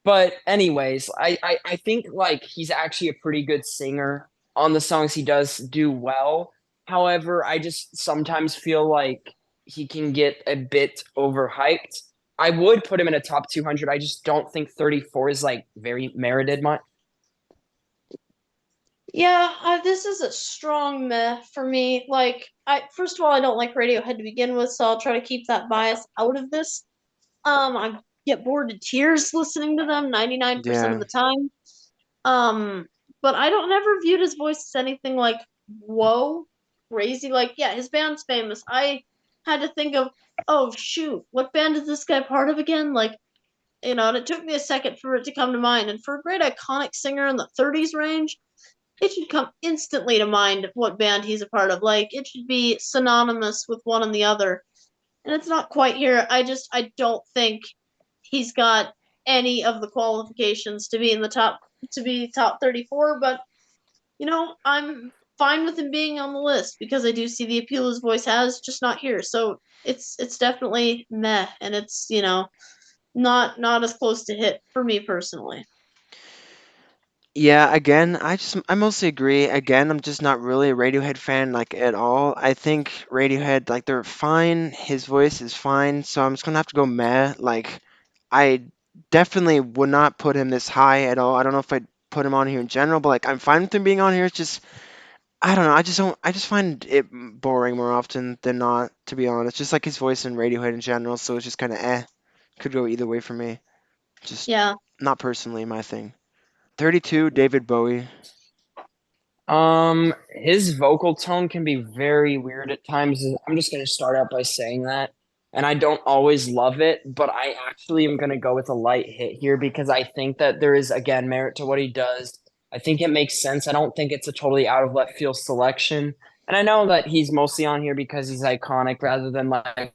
but anyways, I think like he's actually a pretty good singer on the songs he does do well. However, I just sometimes feel like he can get a bit overhyped. I would put him in a top 200. I just don't think 34 is like very merited much. Yeah, this is a strong meh for me. Like, I first of all, I don't like Radiohead to begin with, so I'll try to keep that bias out of this. I get bored to tears listening to them 99% of Yeah. the time. Um, but I don't never viewed his voice as anything like whoa, crazy. Like, yeah, his band's famous. I had to think of, oh shoot, what band is this guy part of again? Like, and it took me a second for it to come to mind. And for a great iconic singer in the 30s range, it should come instantly to mind what band he's a part of. Like, it should be synonymous with one and the other. And it's not quite here. I don't think he's got any of the qualifications to be in the top 34, but I'm fine with him being on the list because I do see the appeal his voice has, just not here. So it's definitely meh, and it's not as close to hit for me personally. Yeah, again, I mostly agree. Again, I'm just not really a Radiohead fan like at all. I think Radiohead like they're fine. His voice is fine, so I'm just gonna have to go meh. Like I definitely would not put him this high at all. I don't know if I'd put him on here in general, but like I'm fine with him being on here. It's just I don't know. I just find it boring more often than not, to be honest. Just like his voice in Radiohead in general, so it's just kind of eh. Could go either way for me. Just Yeah. not personally my thing. 32, David Bowie. His vocal tone can be very weird at times. I'm just gonna start out by saying that. And I don't always love it, but I actually am gonna go with a light hit here because I think that there is again merit to what he does. I think it makes sense. I don't think it's a totally out of left field selection. And I know that he's mostly on here because he's iconic rather than like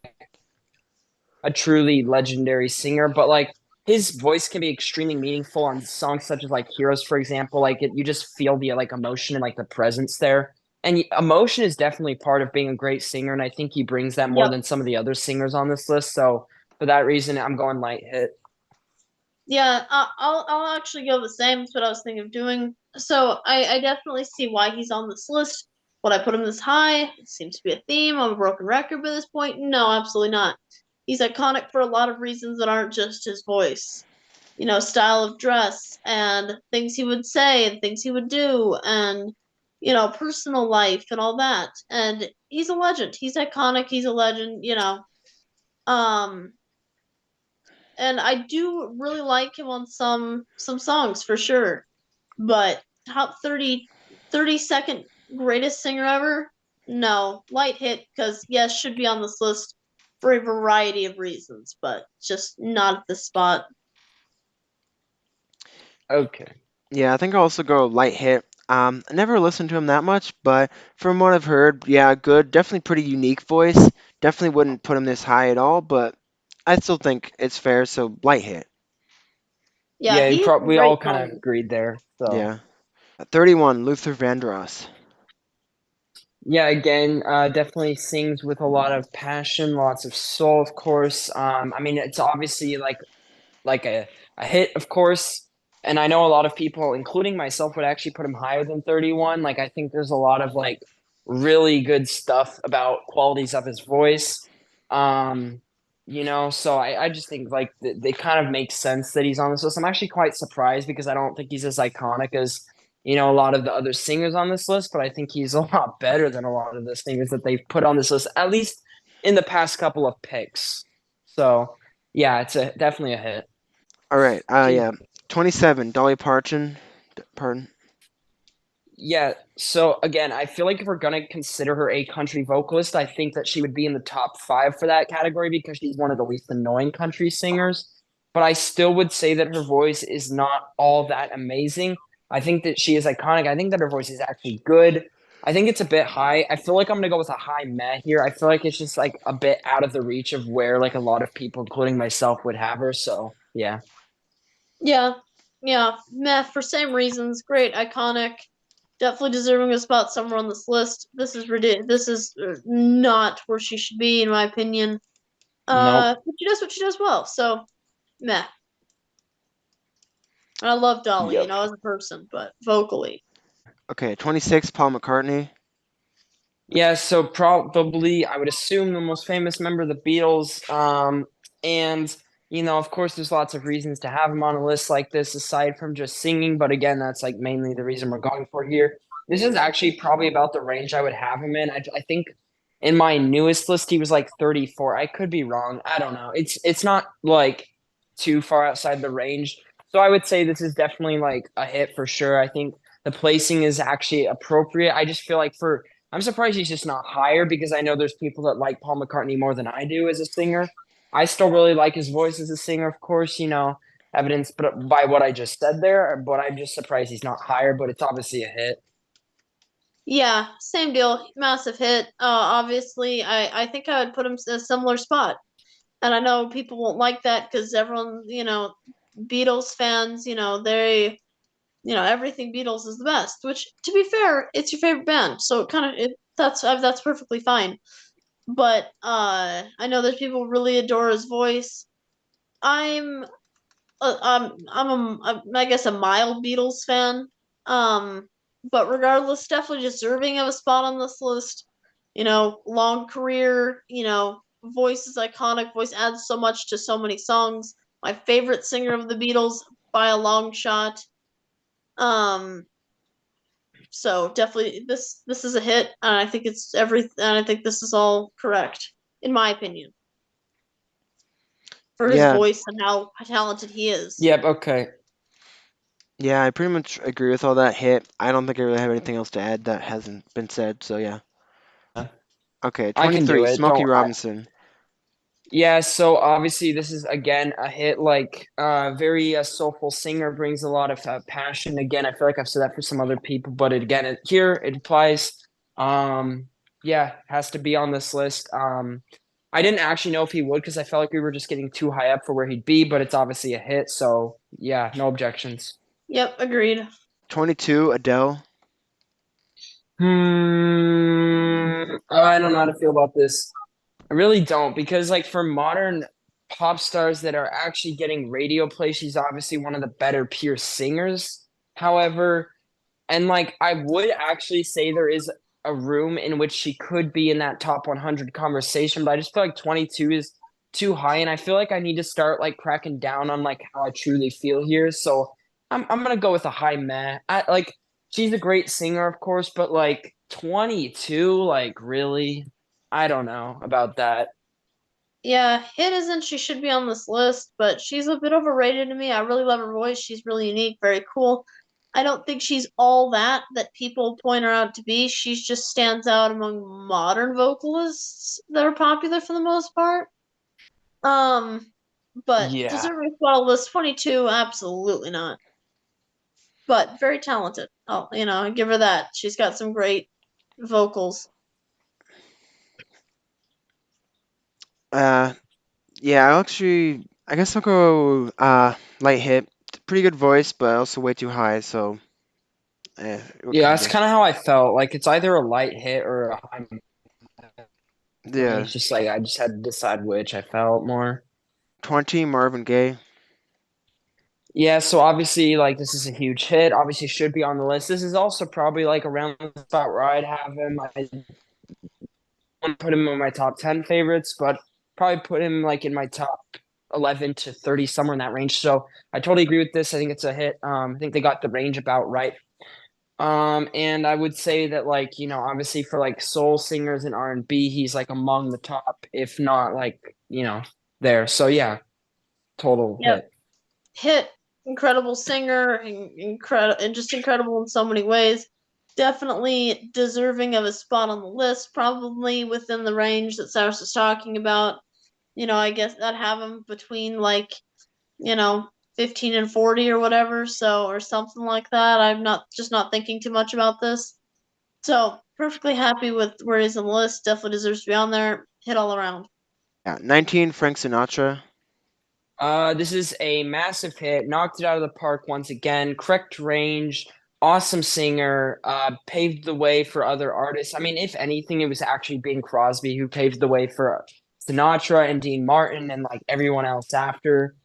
a truly legendary singer, but like his voice can be extremely meaningful on songs such as like Heroes, for example. Like you just feel the like emotion and like the presence there. And emotion is definitely part of being a great singer, and I think he brings that more Yep. than some of the other singers on this list. So for that reason, I'm going light hit. Yeah, I'll actually go the same. That's what I was thinking of doing. So I definitely see why he's on this list. Would I put him this high? It seems to be a theme. I'm a broken record by this point. No, absolutely not. He's iconic for a lot of reasons that aren't just his voice. Style of dress and things he would say and things he would do and personal life and all that. And he's a legend. He's iconic. He's a legend. Um, and I do really like him on some songs for sure. But top 30 second greatest singer ever? No, light hit because yes, should be on this list for a variety of reasons, but just not at this spot. Okay. Yeah, I think I'll also go light hit. I never listened to him that much, but from what I've heard, yeah, good. Definitely pretty unique voice. Definitely wouldn't put him this high at all, but I still think it's fair, so light hit. Yeah, Yeah, he's a we great all kind of song. agreed there. So Yeah. 31, Luther Vandross. yeah, again, definitely sings with a lot of passion, lots of soul, of course. I mean, it's obviously like a hit, of course. And I know a lot of people, including myself, would actually put him higher than 31. Like I think there's a lot of like really good stuff about qualities of his voice. Um, so I just think like they kind of make sense that he's on this list. I'm actually quite surprised because I don't think he's as iconic as a lot of the other singers on this list, but I think he's a lot better than a lot of the singers that they've put on this list, at least in the past couple of picks. So yeah, it's definitely a hit. All right. Yeah. 27, Dolly Parton. Pardon. Yeah, so again, I feel like if we're gonna consider her a country vocalist, I think that she would be in the top five for that category because she's one of the least annoying country singers. But I still would say that her voice is not all that amazing. I think that she is iconic. I think that her voice is actually good. I think it's a bit high. I feel like I'm gonna go with a high meh here. I feel like it's just like a bit out of the reach of where like a lot of people, including myself, would have her. So yeah. Yeah, yeah, meh for same reasons. Great, iconic, definitely deserving a spot somewhere on this list. This is ridiculous. This is not where she should be, in my opinion. Nope. But she does what she does well. So meh. And I love Dolly, Yep. as a person, but vocally, Okay. 26, Paul McCartney. Yeah, so probably I would assume the most famous member of the Beatles. And of course, there's lots of reasons to have him on a list like this aside from just singing. But again, that's like mainly the reason we're going for here. This is actually probably about the range I would have him in. I think in my newest list he was like 34. I could be wrong. I don't know. It's not like too far outside the range. So I would say this is definitely like a hit for sure. I think the placing is actually appropriate. I just feel like I'm surprised he's just not higher because I know there's people that like Paul McCartney more than I do as a singer. I still really like his voice as a singer, of course, evidenced but by what I just said there, but I'm just surprised he's not higher, but it's obviously a hit. yeah, same deal. Massive hit. Obviously, I think I would put him in a similar spot. And I know people won't like that because everyone, Beatles fans, everything Beatles is the best. Which, to be fair, it's your favorite band, so that's perfectly fine. But I know there's people who really adore his voice. I'm I guess a mild Beatles fan. Um, but regardless, definitely deserving of a spot on this list. Long career. Voice is iconic. Voice adds so much to so many songs. My favorite singer of the Beatles by a long shot. Um, so definitely this is a hit, and I think and I think this is all correct in my opinion for his Yeah. voice and how talented he is. Yep, okay. Yeah, I pretty much agree with all that hit. I don't think I really have anything else to add that hasn't been said, so yeah. Okay, I can do 23, it. Smokey Don't I Robinson. Yeah, so obviously this is again a hit like very soulful singer brings a lot of passion. Again, I feel like I've said that for some other people, but here it applies. Um yeah, has to be on this list. I didn't actually know if he would because I felt like we were just getting too high up for where he'd be, but it's obviously a hit, so yeah, no objections. Yep, agreed. 22, Adele. I don't know how to feel about this. I really don't because like for modern pop stars that are actually getting radio play, she's obviously one of the better pure singers. However, and like I would actually say there is a room in which she could be in that top 100 conversation, but I just feel like 22 is too high and I feel like I need to start like cracking down on like how I truly feel here. So I'm going to go with a high meh. Like she's a great singer of course, but like 22 like really I don't know about that. Yeah, hit isn't she should be on this list, but she's a bit overrated to me. I really love her voice. She's really unique, very cool. I don't think she's all that people point her out to be. She just stands out among modern vocalists that are popular for the most part. Um, but Yeah. deserving spot on list 22, absolutely not. but very talented. Oh, I give her that. She's got some great vocals. Uh, yeah, I guess I'll go light hit. Pretty good voice, but also way too high. So, what Yeah, could that's be? kind of how I felt. Like it's either a light hit or a high for me. Yeah, It's just like I just had to decide which I felt more. 20 Marvin Gaye. Yeah, so obviously, like this is a huge hit. Obviously, should be on the list. This is also probably like around the spot where I'd have him. I wouldn't put him in my top 10 favorites, but probably put him like in my top 11 to 30, somewhere in that range. So I totally agree with this. I think it's a hit. I think they got the range about right. And I would say that like, obviously for like soul singers and R&B, he's like among the top, if not like, there. So yeah, total Yep. hit. Hit, incredible singer, incredible, and just incredible in so many ways. Definitely deserving of a spot on the list, probably within the range that Cyrus was talking about. I guess I'd have him between like, you know, 15 and 40 or whatever, so or something like that. I'm not thinking too much about this. So, perfectly happy with where he's on the list. Definitely deserves to be on there. Hit all around. Yeah, 19 Frank Sinatra. This is a massive hit, knocked it out of the park once again. Correct range, awesome singer, paved the way for other artists. I mean, if anything, it was actually Bing Crosby who paved the way for Sinatra and Dean Martin and like everyone else after.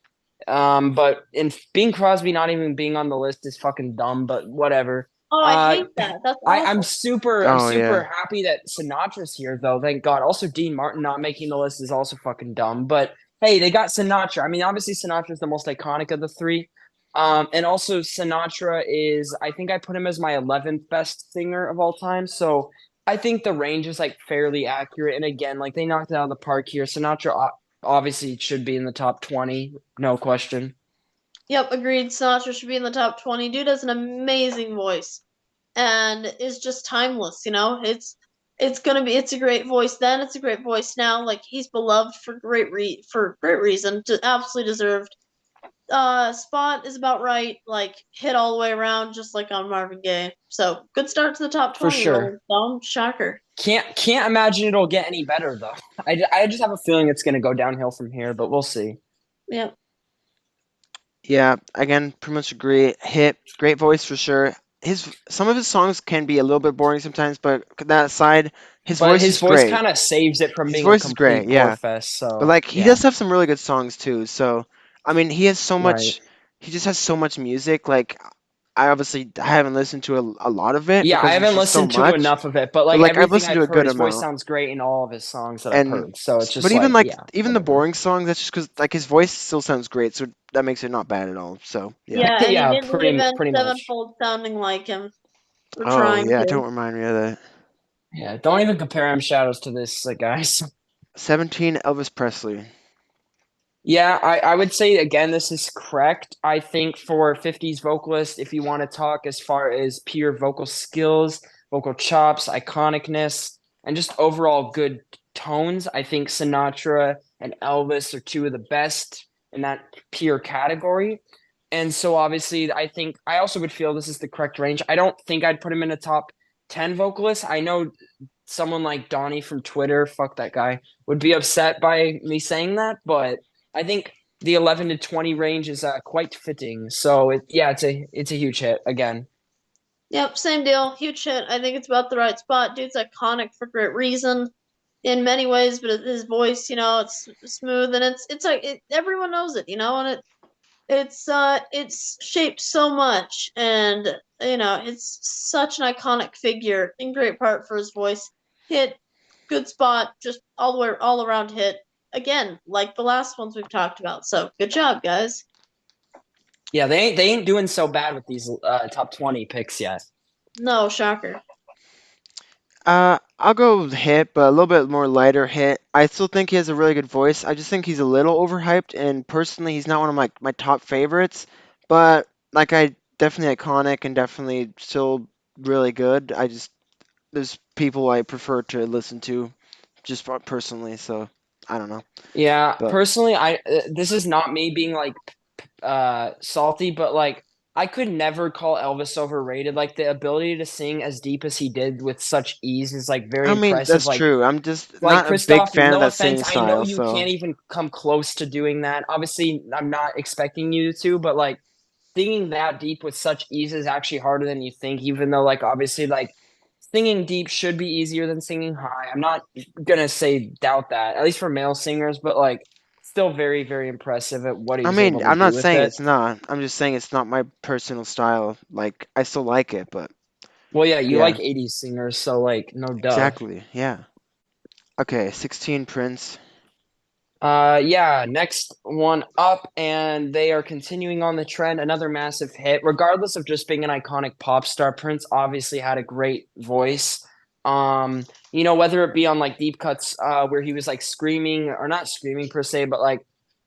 But in Bing Crosby not even being on the list is fucking dumb, but whatever. Oh, I Uh, hate that. That's I'm awful. super Oh yeah. happy that Sinatra's here though. Thank God. Also, Dean Martin not making the list is also fucking dumb. But hey, they got Sinatra. I mean, obviously Sinatra's the most iconic of the three. And also Sinatra is I think I put him as my 11th best singer of all time. So I think the range is like fairly accurate. And again, like they knocked it out of the park here. Sinatra obviously should be in the top 20, no question. Yep, agreed. Sinatra should be in the top 20. Dude has an amazing voice and is just timeless, it's a great voice then, it's a great voice now. Like he's beloved for great reason. Absolutely deserved. Spot is about right, like hit all the way around just like on Marvin Gaye. So, good start to the top For 20, Rolling sure. Stone. Shocker. Can't imagine it'll get any better though. I just have a feeling it's going to go downhill from here, but we'll see. Yep. Yeah, again, pretty much agree. Hit, great voice for sure. Some of his songs can be a little bit boring sometimes, but that aside, his But voice his is voice great. kind of saves it from His being a voice is great, complete bore yeah. fest. But So like he yeah, does have some really good songs too. So I mean, he has so right. much. He just has so much music. Like I haven't listened to a lot of it Yeah, I because there's haven't just so listened to much. enough of it, but But like like I've everything listened to I've a heard, good his voice amount. sounds great in all of his songs that I've And heard. So it's but just even like, like yeah, even the whatever. boring songs, that's just because like his voice still sounds great. So that makes it not bad at all. So yeah. Yeah, and he Yeah, didn't leave Avenged pretty much. Sevenfold sounding like him. We're Oh trying yeah, to. don't remind me of that. Yeah, don't even compare M Shadows to this, guys. 17 Elvis Presley. Yeah, I would say again, this is correct. I think for 50s vocalist, if you want to talk as far as pure vocal skills, vocal chops, iconicness, and just overall good tones, I think Sinatra and Elvis are two of the best in that pure category. And so obviously, I think I also would feel this is the correct range. I don't think I'd put him in a top 10 vocalist. I know someone like Donnie from Twitter, fuck that guy, would be upset by me saying that, but I think the 11 to 20 range is quite fitting. So yeah, it's a huge hit again. Yep, same deal. Huge hit. I think it's about the right spot. Dude's iconic for great reason in many ways, but his voice, it's smooth and it's like everyone knows it, and it's shaped so much, and it's such an iconic figure in great part for his voice. Hit, good spot, just all the way all around hit. Again, like the last ones we've talked about. So good job, guys. Yeah, they ain't doing so bad with these top 20 picks yet. No, shocker. I'll go with hit, but a little bit more lighter hit. I still think he has a really good voice. I just think he's a little overhyped, and personally, he's not one of my top favorites. But like, I definitely iconic and definitely still really good. There's people I prefer to listen to, just personally. So I don't know, Yeah, but personally, I this is not me being like salty, but like I could never call Elvis overrated. Like the ability to sing as deep as he did with such ease is like very I mean, impressive. that's true. I'm just Like not a big Christoph, fan of no that offense, singing I know style, you so can't even come close to doing that. Obviously, I'm not expecting you to, but like singing that deep with such ease is actually harder than you think, even though like obviously like singing deep should be easier than singing high. I'm not gonna say doubt that, at least for male singers, but like still very, very impressive at what he I was able mean, to I'm do not with saying it. it's not. I'm just saying it's not my personal style. Like, I still like it, but Well, yeah, you yeah, like 80s singers, so like no duh. exactly. Yeah. Okay, 16 Prince. Yeah, next one up, and they are continuing on the trend. Another massive hit, regardless of just being an iconic pop star. Prince obviously had a great voice. Whether it be on like deep cuts, where he was like screaming or not screaming per se, but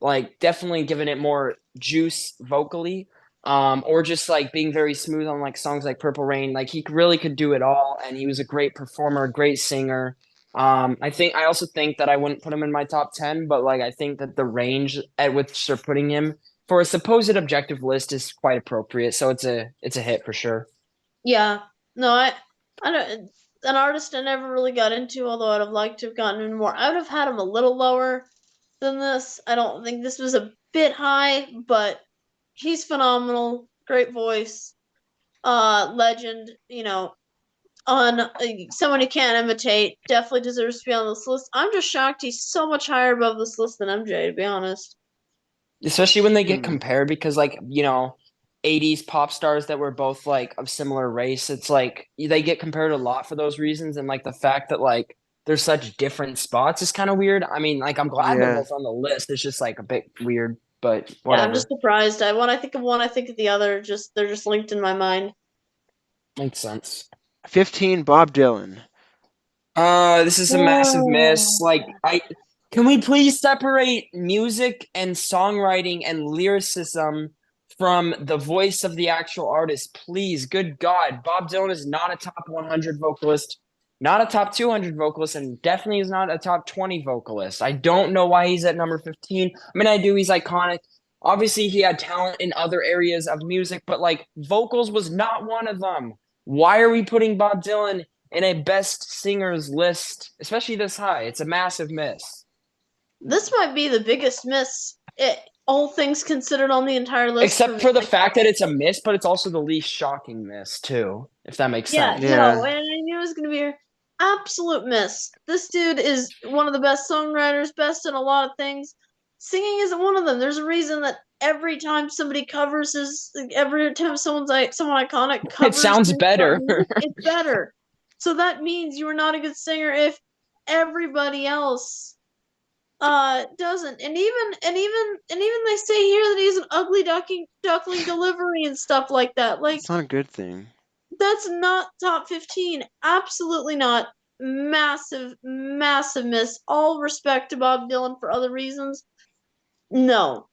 like definitely giving it more juice vocally. Or just like being very smooth on like songs like Purple Rain. Like he really could do it all, and he was a great performer, great singer. I also think that I wouldn't put him in my top 10, but like I think that the range at which they're putting him for a supposed objective list is quite appropriate. So it's a hit for sure. Yeah. No, I don't. An artist I never really got into, although I'd have liked to have gotten in more. I would have had him a little lower than this. I don't think this was a bit high, but he's phenomenal. Great voice. Legend. On someone you can't imitate. Definitely deserves to be on this list. I'm just shocked he's so much higher above this list than MJ, to be honest. Especially when they get Hmm. compared because like, 80s pop stars that were both like of similar race, it's like they get compared a lot for those reasons and like the fact that like there's such different spots is kind of weird. I mean, like I'm glad they're Yeah. both on the list. It's just like a bit weird, but Yeah, I'm just whatever. surprised. When I think of one, I think of the other. Just they're just linked in my mind. Makes sense. 15 Bob Dylan. This is a massive miss. Oh. Like, can we please separate music and songwriting and lyricism from the voice of the actual artist? Please, good God. Bob Dylan is not a top 100 vocalist, not a top 200 vocalist, and definitely is not a top 20 vocalist. I don't know why he's at number 15. I mean, I do, he's iconic. Obviously, he had talent in other areas of music, but like vocals was not one of them. Why are we putting Bob Dylan in a best singers list, especially this high? It's a massive miss. This might be the biggest miss, all things considered, on the entire list for Except me. for the Like, fact that it's a miss, but it's also the least shocking miss too, if that makes yeah, sense. no, Yeah. and I knew it was gonna be an absolute miss. This dude is one of the best songwriters, best in a lot of things. Singing isn't one of them. There's a reason that every time somebody covers every time someone iconic It covers sounds his better. music, it's better. So that means you are not a good singer if everybody else doesn't. And even they say here that he's an ugly duckling delivery and stuff like that. Like, It's not a good thing. that's not top 15. Absolutely not. Massive, massive miss. All respect to Bob Dylan for other reasons. No,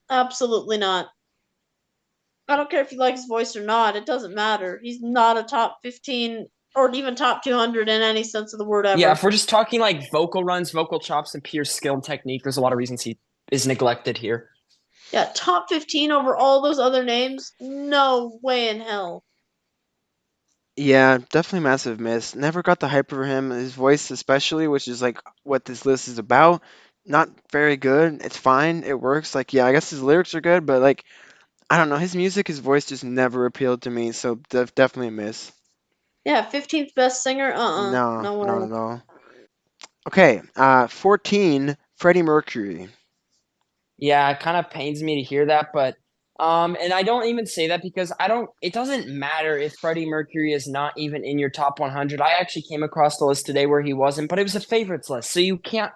absolutely not. I don't care if you like his voice or not. It doesn't matter. He's not a top 15 or even top 200 in any sense of the word Yeah, ever. if we're just talking like vocal runs, vocal chops, and pure skill and technique, there's a lot of reasons he is neglected here. Yeah, top 15 over all those other names? No way in hell. Yeah, definitely massive miss. Never got the hype over him. His voice, especially, which is like what this list is about. Not very good. It's fine. It works. Like, yeah, I guess his lyrics are good, but like, I don't know. His music, his voice just never appealed to me. So definitely a miss. Yeah, 15th best singer? No, No not way. at all. Okay, 14, Freddie Mercury. Yeah, it kind of pains me to hear that, but and I don't even say that because I don't it doesn't matter if Freddie Mercury is not even in your top 100. I actually came across the list today where he wasn't, but it was a favorites list, so you can't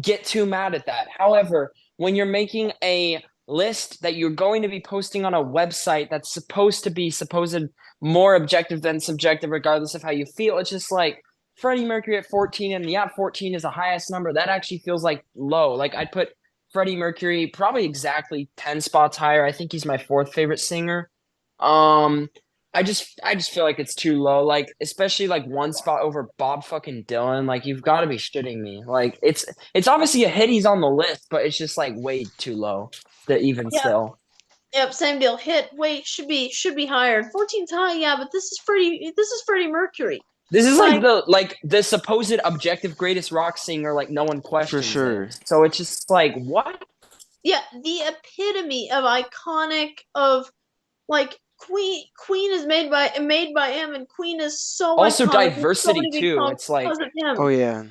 get too mad at that. However, when you're making a list that you're going to be posting on a website that's supposed to be supposed more objective than subjective, regardless of how you feel, it's just like Freddie Mercury at 14, and yeah, 14 is the highest number. That actually feels like low. Like I'd put Freddie Mercury probably exactly 10 spots higher. I think he's my fourth favorite singer. Um, I just feel like it's too low. Like, especially like one spot over Bob fucking Dylan. Like, you've got to be shitting me. Like, it's obviously a hit. He's on the list, but it's just like way too low. That even Yeah, still. Yep, same deal. Hit weight should be higher. 14's high, yeah, but this is Freddie Mercury. This is Like, like the supposed objective greatest rock singer, like no one For questions sure. it. So it's just like what? yeah, the epitome of iconic of like Queen is made by him, and Queen is so Also iconic. There's so diversity many big too. songs It's like because of him. Oh yeah.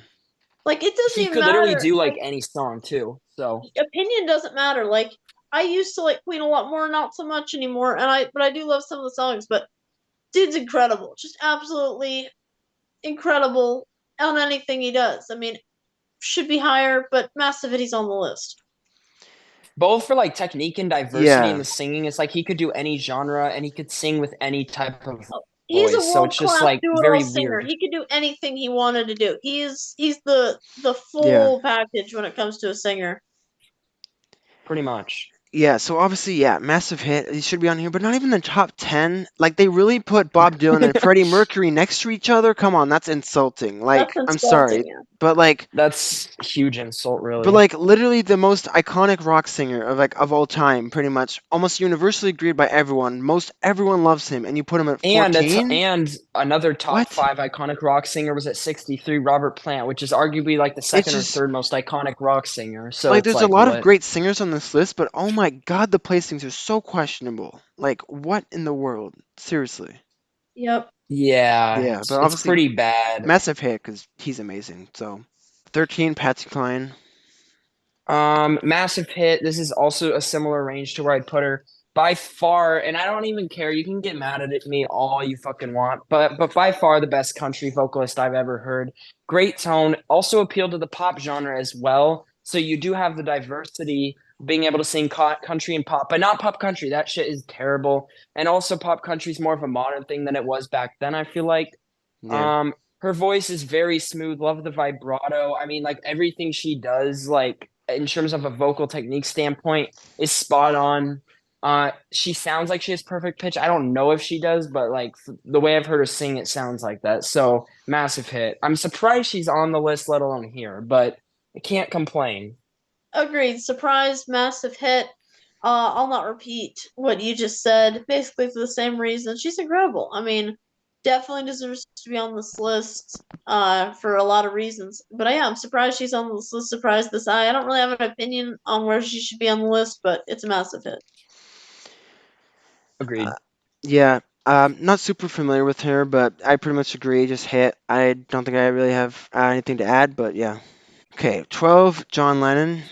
Like, it doesn't he even could literally matter. do like any song too. So Opinion doesn't matter. Like, I used to like Queen a lot more, not so much anymore, but I do love some of the songs. But dude's incredible, just absolutely incredible on anything he does. I mean, should be higher, but massive hit, he's on the list. both for like technique and diversity Yeah. in the singing, it's like he could do any genre and he could sing with any type of He's a voice. So world it's just class like do-it-all very singer. weird. He could do anything he wanted to do. He's the full Yeah. package when it comes to a singer. Pretty much. Yeah, so obviously, yeah, massive hit. He should be on here, but not even the top 10. Like, they really put Bob Dylan and Freddie Mercury next to each other? Come on, that's insulting. Like, That's I'm sorry, insulting, yeah. but like, That's a huge insult, really. but like, literally the most iconic rock singer of all time, pretty much, almost universally agreed by everyone. Most everyone loves him, and you put him at and 14? and another top What? 5 iconic rock singer was at 63, Robert Plant, which is arguably like the second or just- third most iconic rock singer. So Like, it's there's like a lot of what? great singers on this list, but oh my god, the placings are so questionable. Like, what in the world? Seriously. Yep. Yeah, Yeah, it's but obviously pretty bad. massive hit because he's amazing. So, 13, Patsy Cline. Massive hit. This is also a similar range to where I'd put her by far, and I don't even care. You can get mad at me all you fucking want, but by far the best country vocalist I've ever heard. Great tone. Also appealed to the pop genre as well. So you do have the diversity, being able to sing country and pop, but not pop country. That shit is terrible. And also pop country is more of a modern thing than it was back then, I feel like. Yeah. Her voice is very smooth. Love the vibrato. I mean, like everything she does, like in terms of a vocal technique standpoint, is spot on. She sounds like she has perfect pitch. I don't know if she does, but like the way I've heard her sing, it sounds like that. So massive hit. I'm surprised she's on the list, let alone here, but I can't complain. Agreed. Surprise, massive hit. I'll not repeat what you just said. Basically, for the same reason, she's incredible. I mean, definitely deserves to be on this list. For a lot of reasons. But I'm surprised she's on this list. Surprised this high. I don't really have an opinion on where she should be on the list, but it's a massive hit. Agreed. Yeah. Not super familiar with her, but I pretty much agree. Just hit. I don't think I really have anything to add, but yeah. Okay, 12, John Lennon.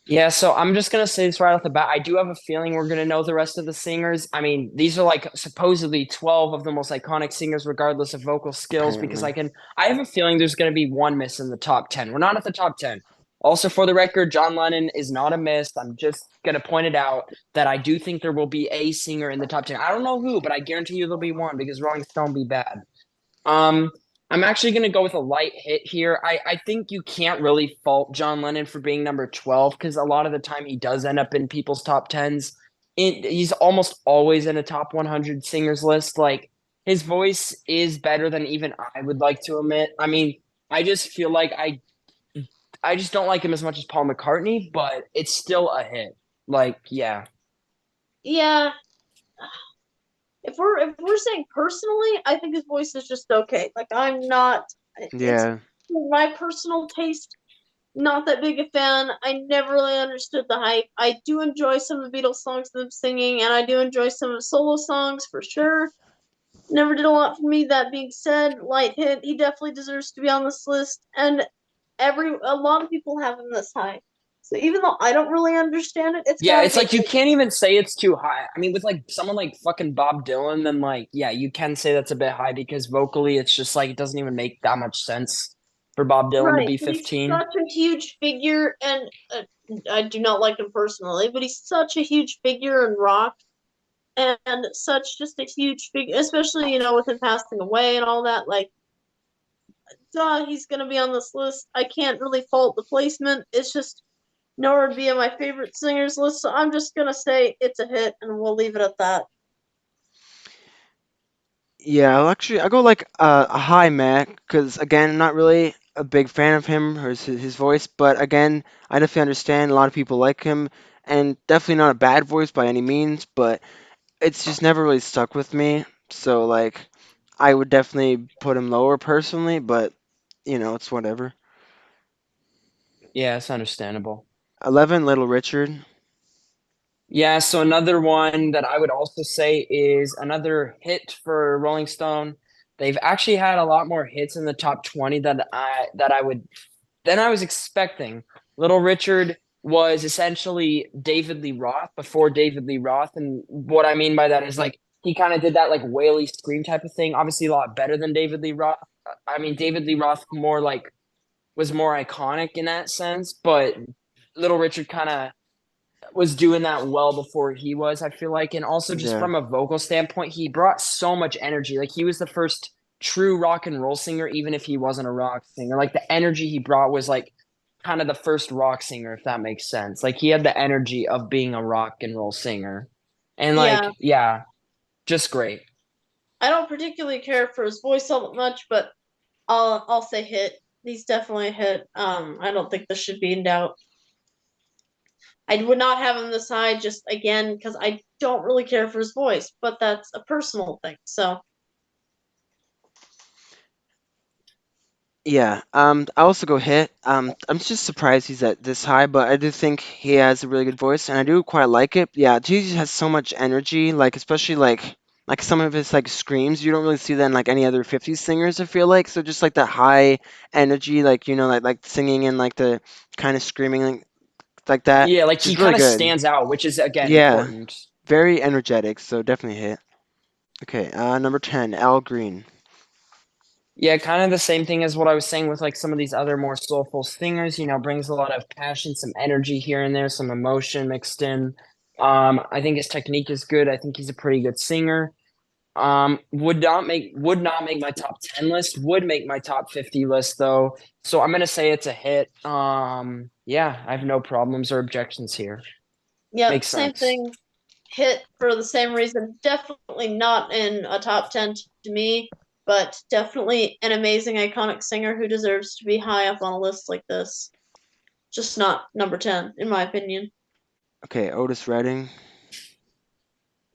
Yeah, so I'm just gonna say this right off the bat. I do have a feeling we're gonna know the rest of the singers. I mean, these are like supposedly 12 of the most iconic singers, regardless of vocal skills, because I have a feeling there's gonna be one miss in the top 10. We're not at the top 10. Also, for the record, John Lennon is not a miss. I'm just gonna point it out that I do think there will be a singer in the top 10. I don't know who, but I guarantee you there'll be one because Rolling Stone be bad. I'm actually going to go with a light hit here. I think you can't really fault John Lennon for being number 12 because a lot of the time he does end up in people's top 10s. He's almost always in a top 100 singers list. Like, his voice is better than even I would like to admit. I mean, I just feel like I just don't like him as much as Paul McCartney, but it's still a hit. Like, yeah. Yeah. If we're saying personally, I think his voice is just okay. Like, I'm not. Yeah. My personal taste, not that big a fan. I never really understood the hype. I do enjoy some of the Beatles songs them singing, and I do enjoy some of the solo songs for sure. Never did a lot for me. That being said, light hit. He definitely deserves to be on this list, and a lot of people have him this high. So even though I don't really understand it, It's like you can't even say it's too high. I mean, with like someone like fucking Bob Dylan, then like, yeah, you can say that's a bit high because vocally it's just like it doesn't even make that much sense for Bob Dylan to be 15. He's such a huge figure, and I do not like him personally, but he's such a huge figure in rock, and such just a huge figure, especially with him passing away and all that. Like, he's gonna be on this list. I can't really fault the placement. It's just nowhere to be on my favorite singers list, so I'm just gonna say it's a hit, and we'll leave it at that. Yeah, I'll go like a high Mac because again, I'm not really a big fan of him or his voice, but again, I definitely understand a lot of people like him, and definitely not a bad voice by any means, but it's just never really stuck with me. So like, I would definitely put him lower personally, but it's whatever. Yeah, it's understandable. 11, Little Richard. Yeah, so another one that I would also say is another hit for Rolling Stone. They've actually had a lot more hits in the top 20 than I was expecting. Little Richard was essentially David Lee Roth before David Lee Roth, and what I mean by that is like he kind of did that like waily scream type of thing. Obviously, a lot better than David Lee Roth. I mean, David Lee Roth more like was more iconic in that sense, but Little Richard kind of was doing that well before he was, I feel like. And also just Yeah. from a vocal standpoint, he brought so much energy. Like he was the first true rock and roll singer, even if he wasn't a rock singer. Like the energy he brought was like kind of the first rock singer, if that makes sense. Like he had the energy of being a rock and roll singer. And Yeah, like, yeah, just great. I don't particularly care for his voice all that much, but I'll say hit. He's definitely a hit. I don't think this should be in doubt. I would not have him this high just again because I don't really care for his voice, but that's a personal thing. So Yeah, I also go hit. I'm just surprised he's at this high, but I do think he has a really good voice, and I do quite like it. Yeah, Jesus has so much energy, like especially like some of his like screams. You don't really see that in like any other 50s singers, I feel like. So just like that high energy, like like singing and like the kind of screaming like that, Yeah, like he just really kind of good. stands out, which is again Yeah, important. very energetic. So definitely hit. Okay, number 10, Al Green. Yeah, kind of the same thing as what I was saying with like some of these other more soulful singers, brings a lot of passion, some energy here and there, some emotion mixed in. I think his technique is good. I think he's a pretty good singer. Would not make my top 10 list, would make my top 50 list though. So I'm gonna say it's a hit. Yeah, I have no problems or objections here. yep, Makes same sense. thing. Hit for the same reason. Definitely not in a top 10 to me, but definitely an amazing, iconic singer who deserves to be high up on a list like this. Just not number 10, in my opinion. Okay, Otis Redding.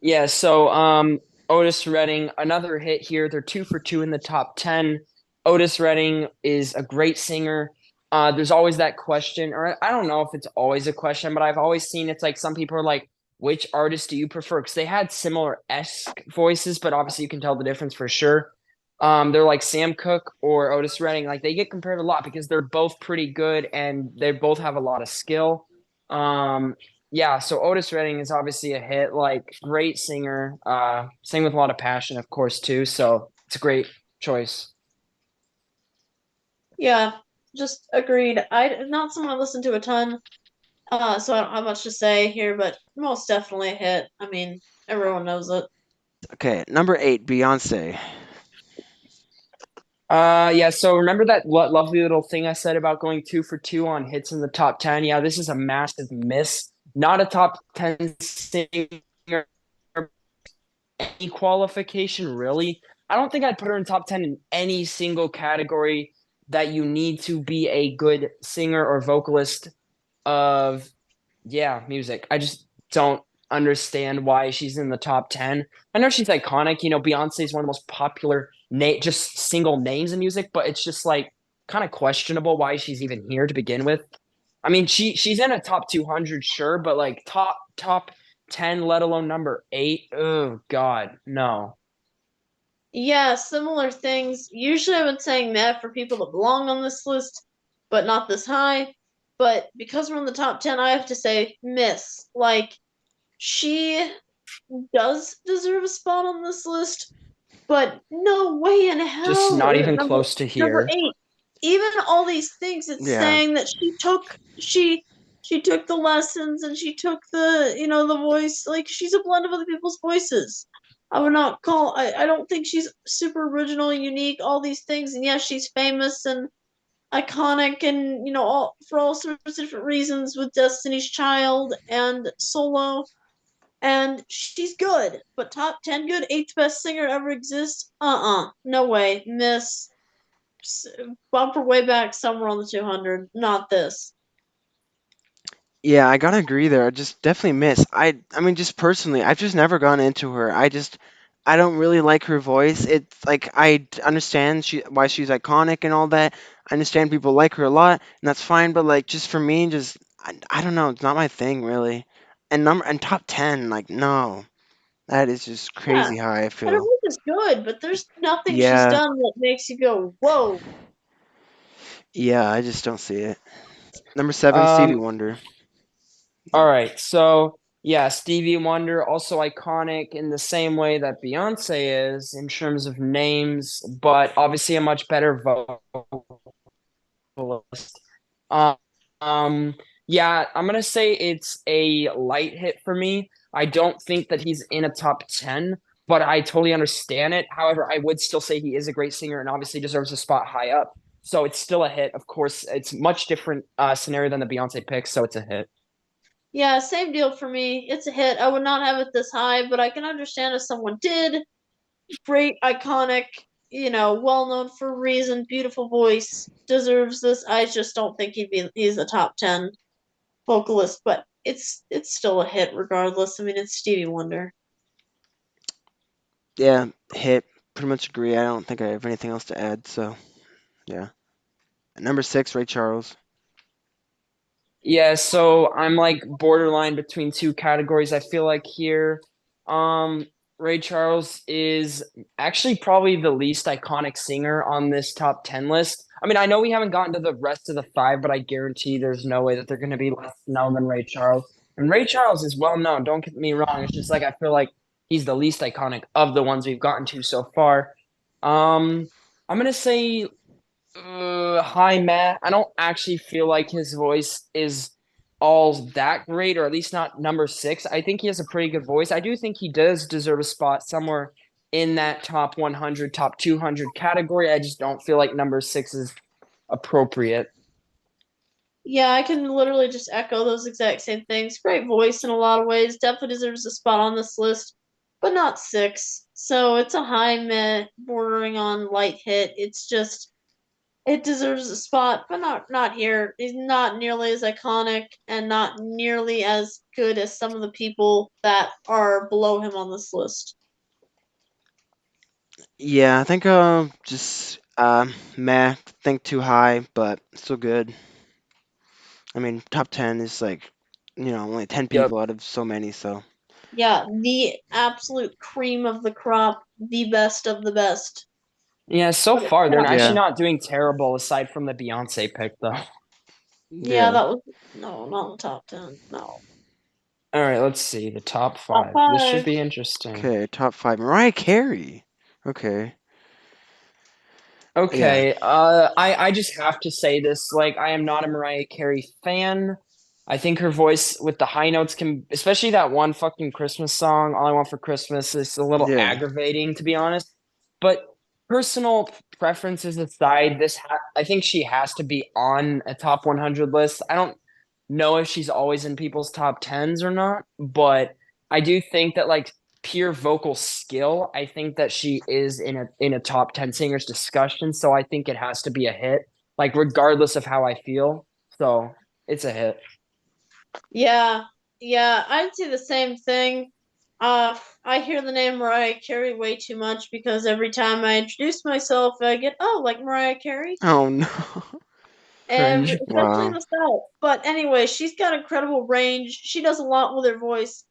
Yeah, so Otis Redding, another hit here. They're two for two in the top 10. Otis Redding is a great singer. There's always that question, or I don't know if it's always a question, but I've always seen it's like some people are like, which artist do you prefer? Because they had similar esque voices, but obviously you can tell the difference for sure. They're like Sam Cooke or Otis Redding. Like they get compared a lot because they're both pretty good and they both have a lot of skill. Um, yeah, so Otis Redding is obviously a hit, like great singer, sang with a lot of passion, of course, too. So it's a great choice. Yeah, just agreed. I not someone I listen to a ton, so I don't have much to say here, but most definitely a hit. I mean, everyone knows it. Okay, number 8, Beyonce. Yeah, so remember that lovely little thing I said about going two for two on hits in the top 10? Yeah, this is a massive miss. Not a top 10 singer, any qualification, really. I don't think I'd put her in top 10 in any single category that you need to be a good singer or vocalist of music. I just don't understand why she's in the top 10. I know she's iconic. Beyonce is one of the most popular just single names in music, but it's just like kind of questionable why she's even here to begin with. I mean, she's in a top 200, sure, but like top 10, let alone number 8. Oh God, no. Yeah, similar things. Usually I've been saying that for people that belong on this list, but not this high. But because we're in the top 10, I have to say miss. Like, she does deserve a spot on this list, but no way in Just hell not is it even number close to number here. 8. Even all these things it's Yeah. saying that she took the lessons and she took the voice, like she's a blend of other people's voices. I would not call I don't think she's super original, unique, all these things, and yes, she's famous and iconic and all for all sorts of different reasons with Destiny's Child and Solo, and she's good, but top 10 good, eighth best singer ever exists? No way. Miss. Bump her way back somewhere on the 200. Not this. Yeah, I gotta agree there. I just definitely miss. I mean, just personally, I've just never gone into her. I don't really like her voice. It's like understand why she's iconic and all that. I understand people like her a lot, and that's fine. But like, just for me, I don't know. It's not my thing really. And top 10, like no, that is just Yeah, crazy high. I and her feel. voice is good, but there's nothing she's Yeah, done that makes you go, "Whoa." yeah, I just don't see it. Number 7, Stevie Um, Wonder. all Yeah. right, so yeah, Stevie Wonder also iconic in the same way that Beyonce is in terms of names, but obviously a much better vocalist. Um, um, yeah, I'm gonna say it's a light hit for me. I don't think that he's in a top 10, but I totally understand it. However, I would still say he is a great singer and obviously deserves a spot high up. So it's still a hit. Of course, it's much different scenario than the Beyonce pick, so it's a hit. Yeah, same deal for me. It's a hit. I would not have it this high, but I can understand if someone did. Great, iconic, well known for a reason, beautiful voice, deserves this. I just don't think he's a top 10 vocalist, but it's still a hit regardless. I mean, it's Stevie Wonder. Yeah, hit. Pretty much agree. I don't think I have anything else to add. So yeah. At number 6, Ray Charles. Yeah, so I'm like borderline between two categories. I feel like here, um, Ray Charles is actually probably the least iconic singer on this top 10 list. I mean, I know we haven't gotten to the rest of the five, but I guarantee there's no way that they're going to be less known than Ray Charles. And Ray Charles is well known, don't get me wrong. It's just like I feel like he's the least iconic of the ones we've gotten to so far. Um, I'm gonna say hi, Matt. I don't actually feel like his voice is all that great, or at least not number six. I think he has a pretty good voice. I do think he does deserve a spot somewhere in that top 100, top 200 category. I just don't feel like number six is appropriate. Yeah, I can literally just echo those exact same things. Great voice in a lot of ways. Definitely deserves a spot on this list, but not six. So it's a high meh, bordering on light hit. It's just it deserves a spot, but not here. He's not nearly as iconic and not nearly as good as some of the people that are below him on this list. Yeah, I think just meh. Think too high, but still good. I mean, top 10 is like, only 10 Yep. people out of so many. So Yeah, the absolute cream of the crop, the best of the best. Yeah, so But it far they're cannot actually yeah, not doing terrible aside from the Beyonce pick, though. Yeah, yeah. that was no, not in the top 10. No. All right, let's see the top Top five. This should 5. be interesting. Okay, top 5. Mariah Carey. Okay, yeah. Okay, I just have to say this. Like, I am not a Mariah Carey fan. I think her voice with the high notes can, especially that one fucking Christmas song, "All I Want for Christmas," is a little Yeah, aggravating, to be honest. But personal preferences aside, I think she has to be on a top 100 list. I don't know if she's always in people's top tens or not, but I do think that like pure vocal skill, I think that she is in a top 10 singers discussion, so I think it has to be a hit, like regardless of how I feel. So, it's a hit. Yeah. Yeah, I'd say the same thing. I hear the name Mariah Carey way too much because every time I introduce myself, I get, oh, like Mariah Carey. oh no. Cringe. Especially in Wow. the South. But anyway, she's got incredible range. She does a lot with her voice.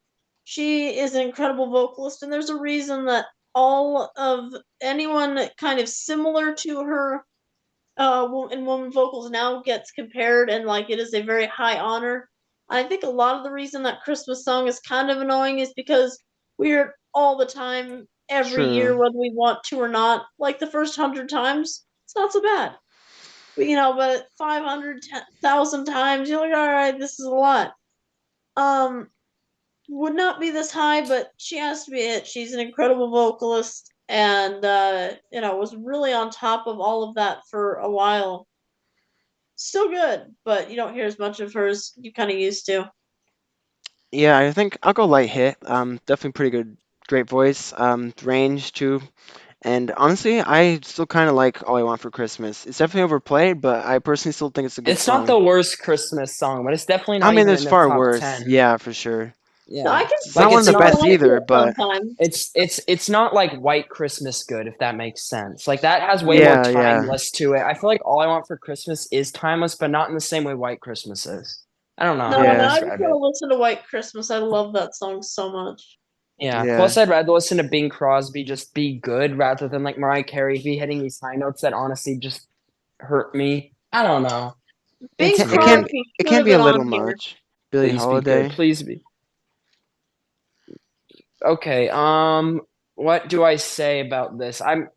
She is an incredible vocalist, and there's a reason that all of anyone kind of similar to her in woman vocals now gets compared, and like it is a very high honor. I think a lot of the reason that Christmas song is kind of annoying is because we hear it all the time, every True. year, whether we want to or not. Like the first 100 times, it's not so bad. But 500,000 times, you're like, all right, this is a lot. Um, would not be this high, but she has to be it. She's an incredible vocalist, and was really on top of all of that for a while. Still good, but you don't hear as much of her as you kind of used to. Yeah, I think I'll go light hit. Definitely pretty good, great voice. Range too. And honestly, I still kind of like All I Want for Christmas. It's definitely overplayed, but I personally still think it's a good It's not song. the worst Christmas song, but it's definitely I not mean, even there's in the far top worse. 10. Yeah, for sure. No, I Yeah. can It's still not Like one of it's the still best not like either, it but sometimes. it's not like White Christmas good, if that makes sense. Like that has way more yeah. timeless to it. I feel like All I Want for Christmas is timeless, but not in the same way White Christmas is. I don't know No, how to no, Yeah. I just describe want it. to listen to White Christmas. I love that song so much. Yeah. Yeah. Plus, I'd rather listen to Bing Crosby just be good rather than like Mariah Carey be hitting these high notes that honestly just hurt me. I don't know. It Bing It's can it weird. can Crosby it should can have be a been little on here. much. Billie Please be good. Holiday. Please be. Okay. What do I say about this? I'm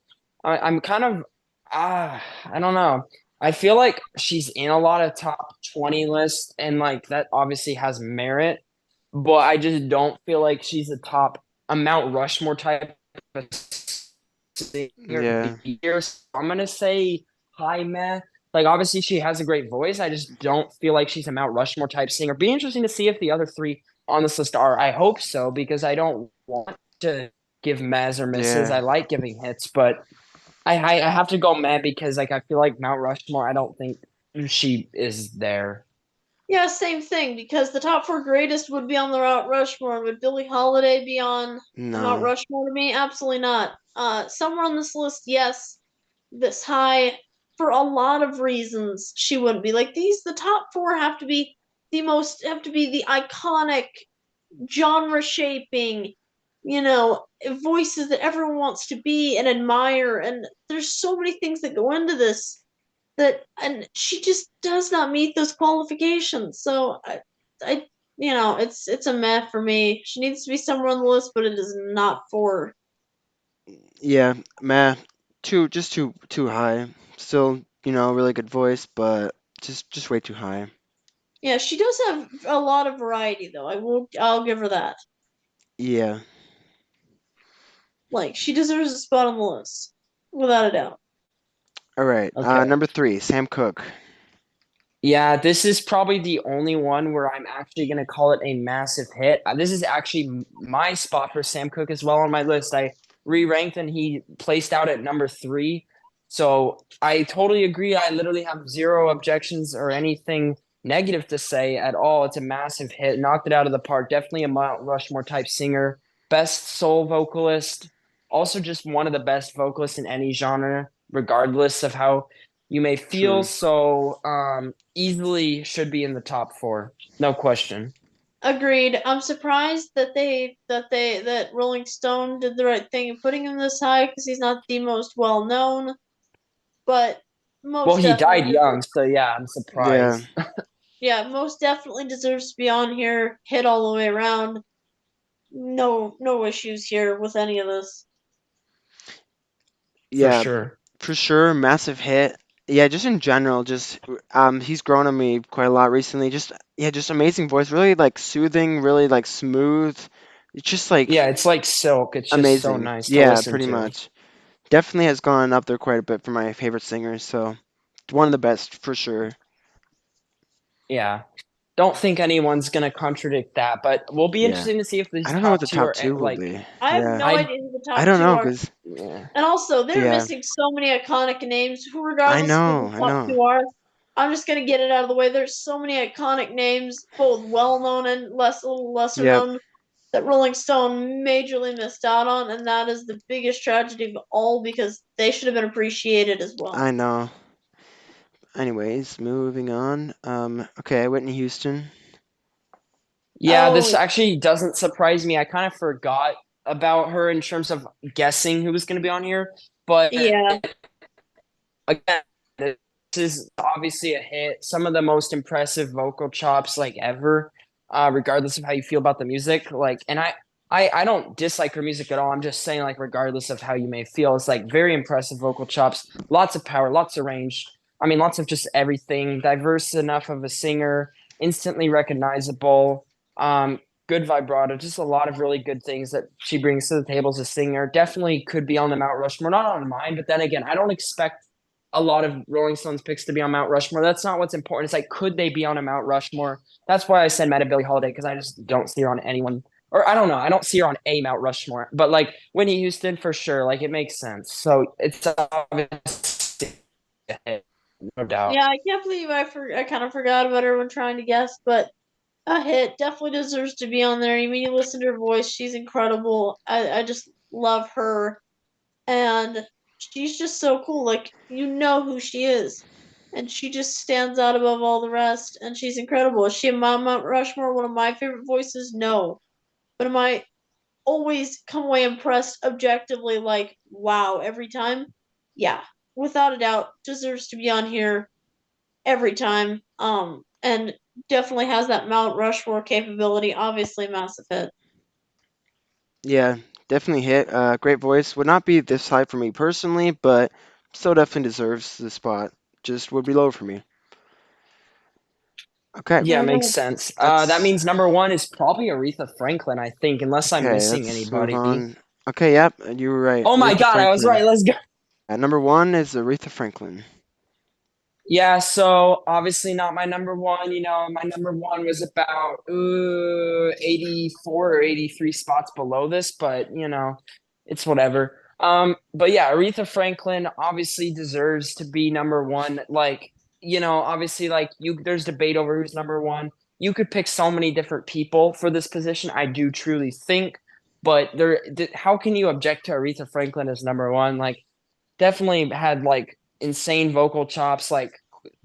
kind of I don't know. I feel like she's in a lot of top 20 lists and like that obviously has merit, but I just don't feel like she's a Mount Rushmore type of singer to Yeah. be here. So I'm gonna say high meh. Like obviously she has a great voice. I just don't feel like she's a Mount Rushmore type singer. Be interesting to see if the other three on this list are. I hope so because I don't want to give mehs or misses. Yeah. I like giving hits, but I have to go meh because like I feel like Mount Rushmore. I don't think she is there. Yeah, same thing, because the top four greatest would be on the Mount Rushmore. Would Billie Holiday be on the Mount No. Rushmore to me? Absolutely not. Somewhere on this list, yes, this high, for a lot of reasons, she wouldn't be. Like these, the top four have to be the iconic, genre shaping, voices that everyone wants to be and admire. And there's so many things that go into this and she just does not meet those qualifications. So I it's a meh for me. She needs to be somewhere on the list, but it is not for. Yeah, meh. Too high. Still, really good voice, but just way too high. Yeah, she does have a lot of variety though. I'll give her that. Yeah. Like she deserves a spot on the list, without a doubt. All right. Okay. Number three, Sam Cooke. Yeah, this is probably the only one where I'm actually going to call it a massive hit. This is actually my spot for Sam Cooke as well on my list. I re-ranked and he placed out at number 3. So I totally agree. I literally have zero objections or anything negative to say at all. It's a massive hit. Knocked it out of the park. Definitely a Mount Rushmore type singer. Best soul vocalist. Also just one of the best vocalists in any genre, regardless of how you may feel. True. So easily should be in the top 4. No question. Agreed. I'm surprised that Rolling Stone did the right thing in putting him this high because he's not the most well known, but Well, most he definitely died young, so yeah, I'm Yeah. surprised. yeah, most definitely deserves to be on here. Hit all the way around. No issues here with any of this. For Yeah, sure. for sure, massive hit. Yeah, just in general, just he's grown on me quite a lot recently. Just amazing voice, really like soothing, really like smooth. It's just Yeah, like it's like silk. It's just so amazing. nice to Yeah, listen pretty to. much. Definitely has gone up there quite a bit for my favorite singers, so one of the best for sure. Yeah. Don't think anyone's gonna contradict that, but we'll be Yeah. interested to see if I these don't know what top the two top are two will like be. I have Yeah. no I idea who the I top don't two know, are. 'cause yeah. And also, they're yeah. missing so many iconic names. Who, I regardless of who know, the I top know. two are, I'm just gonna get it out of the way. There's so many iconic names, both well known and a little lesser Yep. known, that Rolling Stone majorly missed out on, and that is the biggest tragedy of all because they should have been appreciated as well. I know. Anyways, moving on. Okay, Whitney Houston. Yeah, this Oh, actually doesn't surprise me. I kind of forgot about her in terms of guessing who was gonna be on here, but yeah. again, this is obviously a hit. Some of the most impressive vocal chops like ever, regardless of how you feel about the music. Like, and I don't dislike her music at all. I'm just saying, like, regardless of how you may feel, it's like very impressive vocal chops, lots of power, lots of range. I mean, lots of just everything. Diverse enough of a singer, instantly recognizable. Good vibrato, just a lot of really good things that she brings to the table as a singer. Definitely could be on the Mount Rushmore, not on mine, but then again, I don't expect a lot of Rolling Stones picks to be on Mount Rushmore. That's not what's important. It's like, could they be on a Mount Rushmore? That's why I said Meta Billie Holiday because I just don't see her on anyone or I don't know. I don't see her on a Mount Rushmore, but like Whitney Houston for sure. Like it makes sense. So it's obviously a hit, no doubt. Yeah, I can't believe I kind of forgot about her when trying to guess, but a hit definitely deserves to be on there. I mean, you listen to her voice; she's incredible. I just love her, and she's just so cool. Like you know who she is, and she just stands out above all the rest. And she's incredible. Is she a Mount Rushmore? One of my favorite voices? No, but am I always come away impressed objectively? Like wow, every time. Yeah, without a doubt, deserves to be on here every time. And definitely has that Mount Rushmore capability. Obviously, massive hit. Yeah, definitely hit. Great voice. Would not be this high for me personally, but still definitely deserves the spot. Just would be low for me. Okay, Yeah, makes Mhm. sense. That let's means number one is probably Aretha Franklin, I think, unless I'm okay, missing let's move anybody. on. Okay, yep, you were right. Oh my Aretha God, I was right. Franklin. Let's go. At number one is Aretha Franklin. Yeah, so obviously not my number one. You know, my number one was about 84 or 83 spots below this, but you know, it's whatever. But yeah, Aretha Franklin obviously deserves to be number one. Like, you know, obviously, like there's debate over who's number one. You could pick so many different people for this position. I do truly think, but how can you object to Aretha Franklin as number one? Like, definitely had like insane vocal chops. Like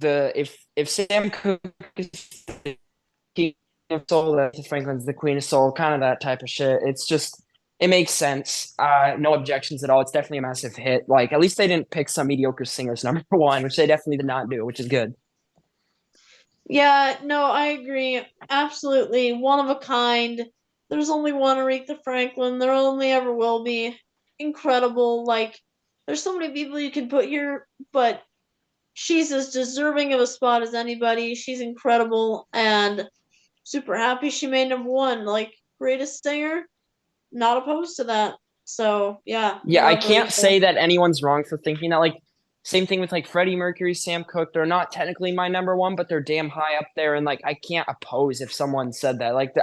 if Sam Cooke is the king of soul, that Franklin's the queen of soul, kind of that type of shit. It's just it makes sense. No objections at all. It's definitely a massive hit. Like at least they didn't pick some mediocre singers number one, which they definitely did not do, which is good. Yeah, no, I agree. Absolutely. One of a kind. There's only one Aretha Franklin. There only ever will be. Incredible. Like, there's so many people you can put here, but she's as deserving of a spot as anybody. She's incredible and super happy she made number one. Like, greatest singer, not opposed to that. So, yeah, Yeah, I love can't Aretha. say that anyone's wrong for thinking that. Like, same thing with like Freddie Mercury, Sam Cooke. They're not technically my number one, but they're damn high up there. And like, I can't oppose if someone said that. Like,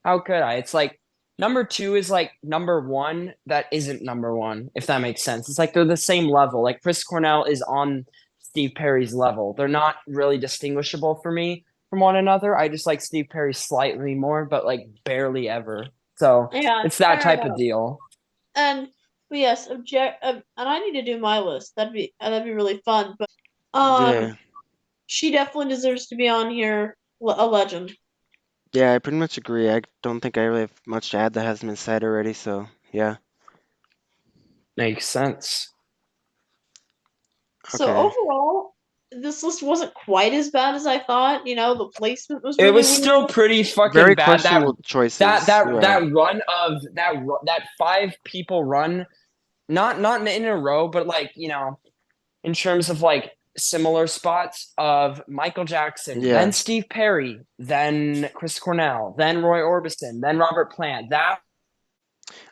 how could I? It's like number two is like number one that isn't number one, if that makes sense. It's like they're the same level. Like, Chris Cornell is on Steve Perry's level. They're not really distinguishable for me from one another. I just like Steve Perry slightly more, but like barely ever. So Yeah, it's that fair type of enough. deal. And but yes, and I need to do my list. That'd be really fun. But um, Yeah, she definitely deserves to be on here. A legend. yeah, I pretty much agree. I don't think I really have much to add that hasn't been said already. So yeah, Makes sense. So okay. overall, this list wasn't quite as bad as I thought. You know, the placement was It really was still weird. pretty fucking Very bad. questionable choices. You're right. Run of that five people run, not in a row, but like you know, in terms of like similar spots of Michael Jackson, then Yeah. Steve Perry, then Chris Cornell, then Roy Orbison, then Robert Plant. That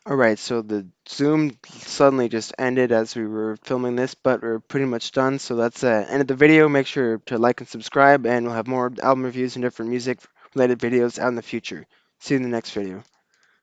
All right, so the Zoom suddenly just ended as we were filming this, but we're pretty much done. So that's end of the video. Make sure to like and subscribe, and we'll have more album reviews and different music related videos out in the future. See you in the next video.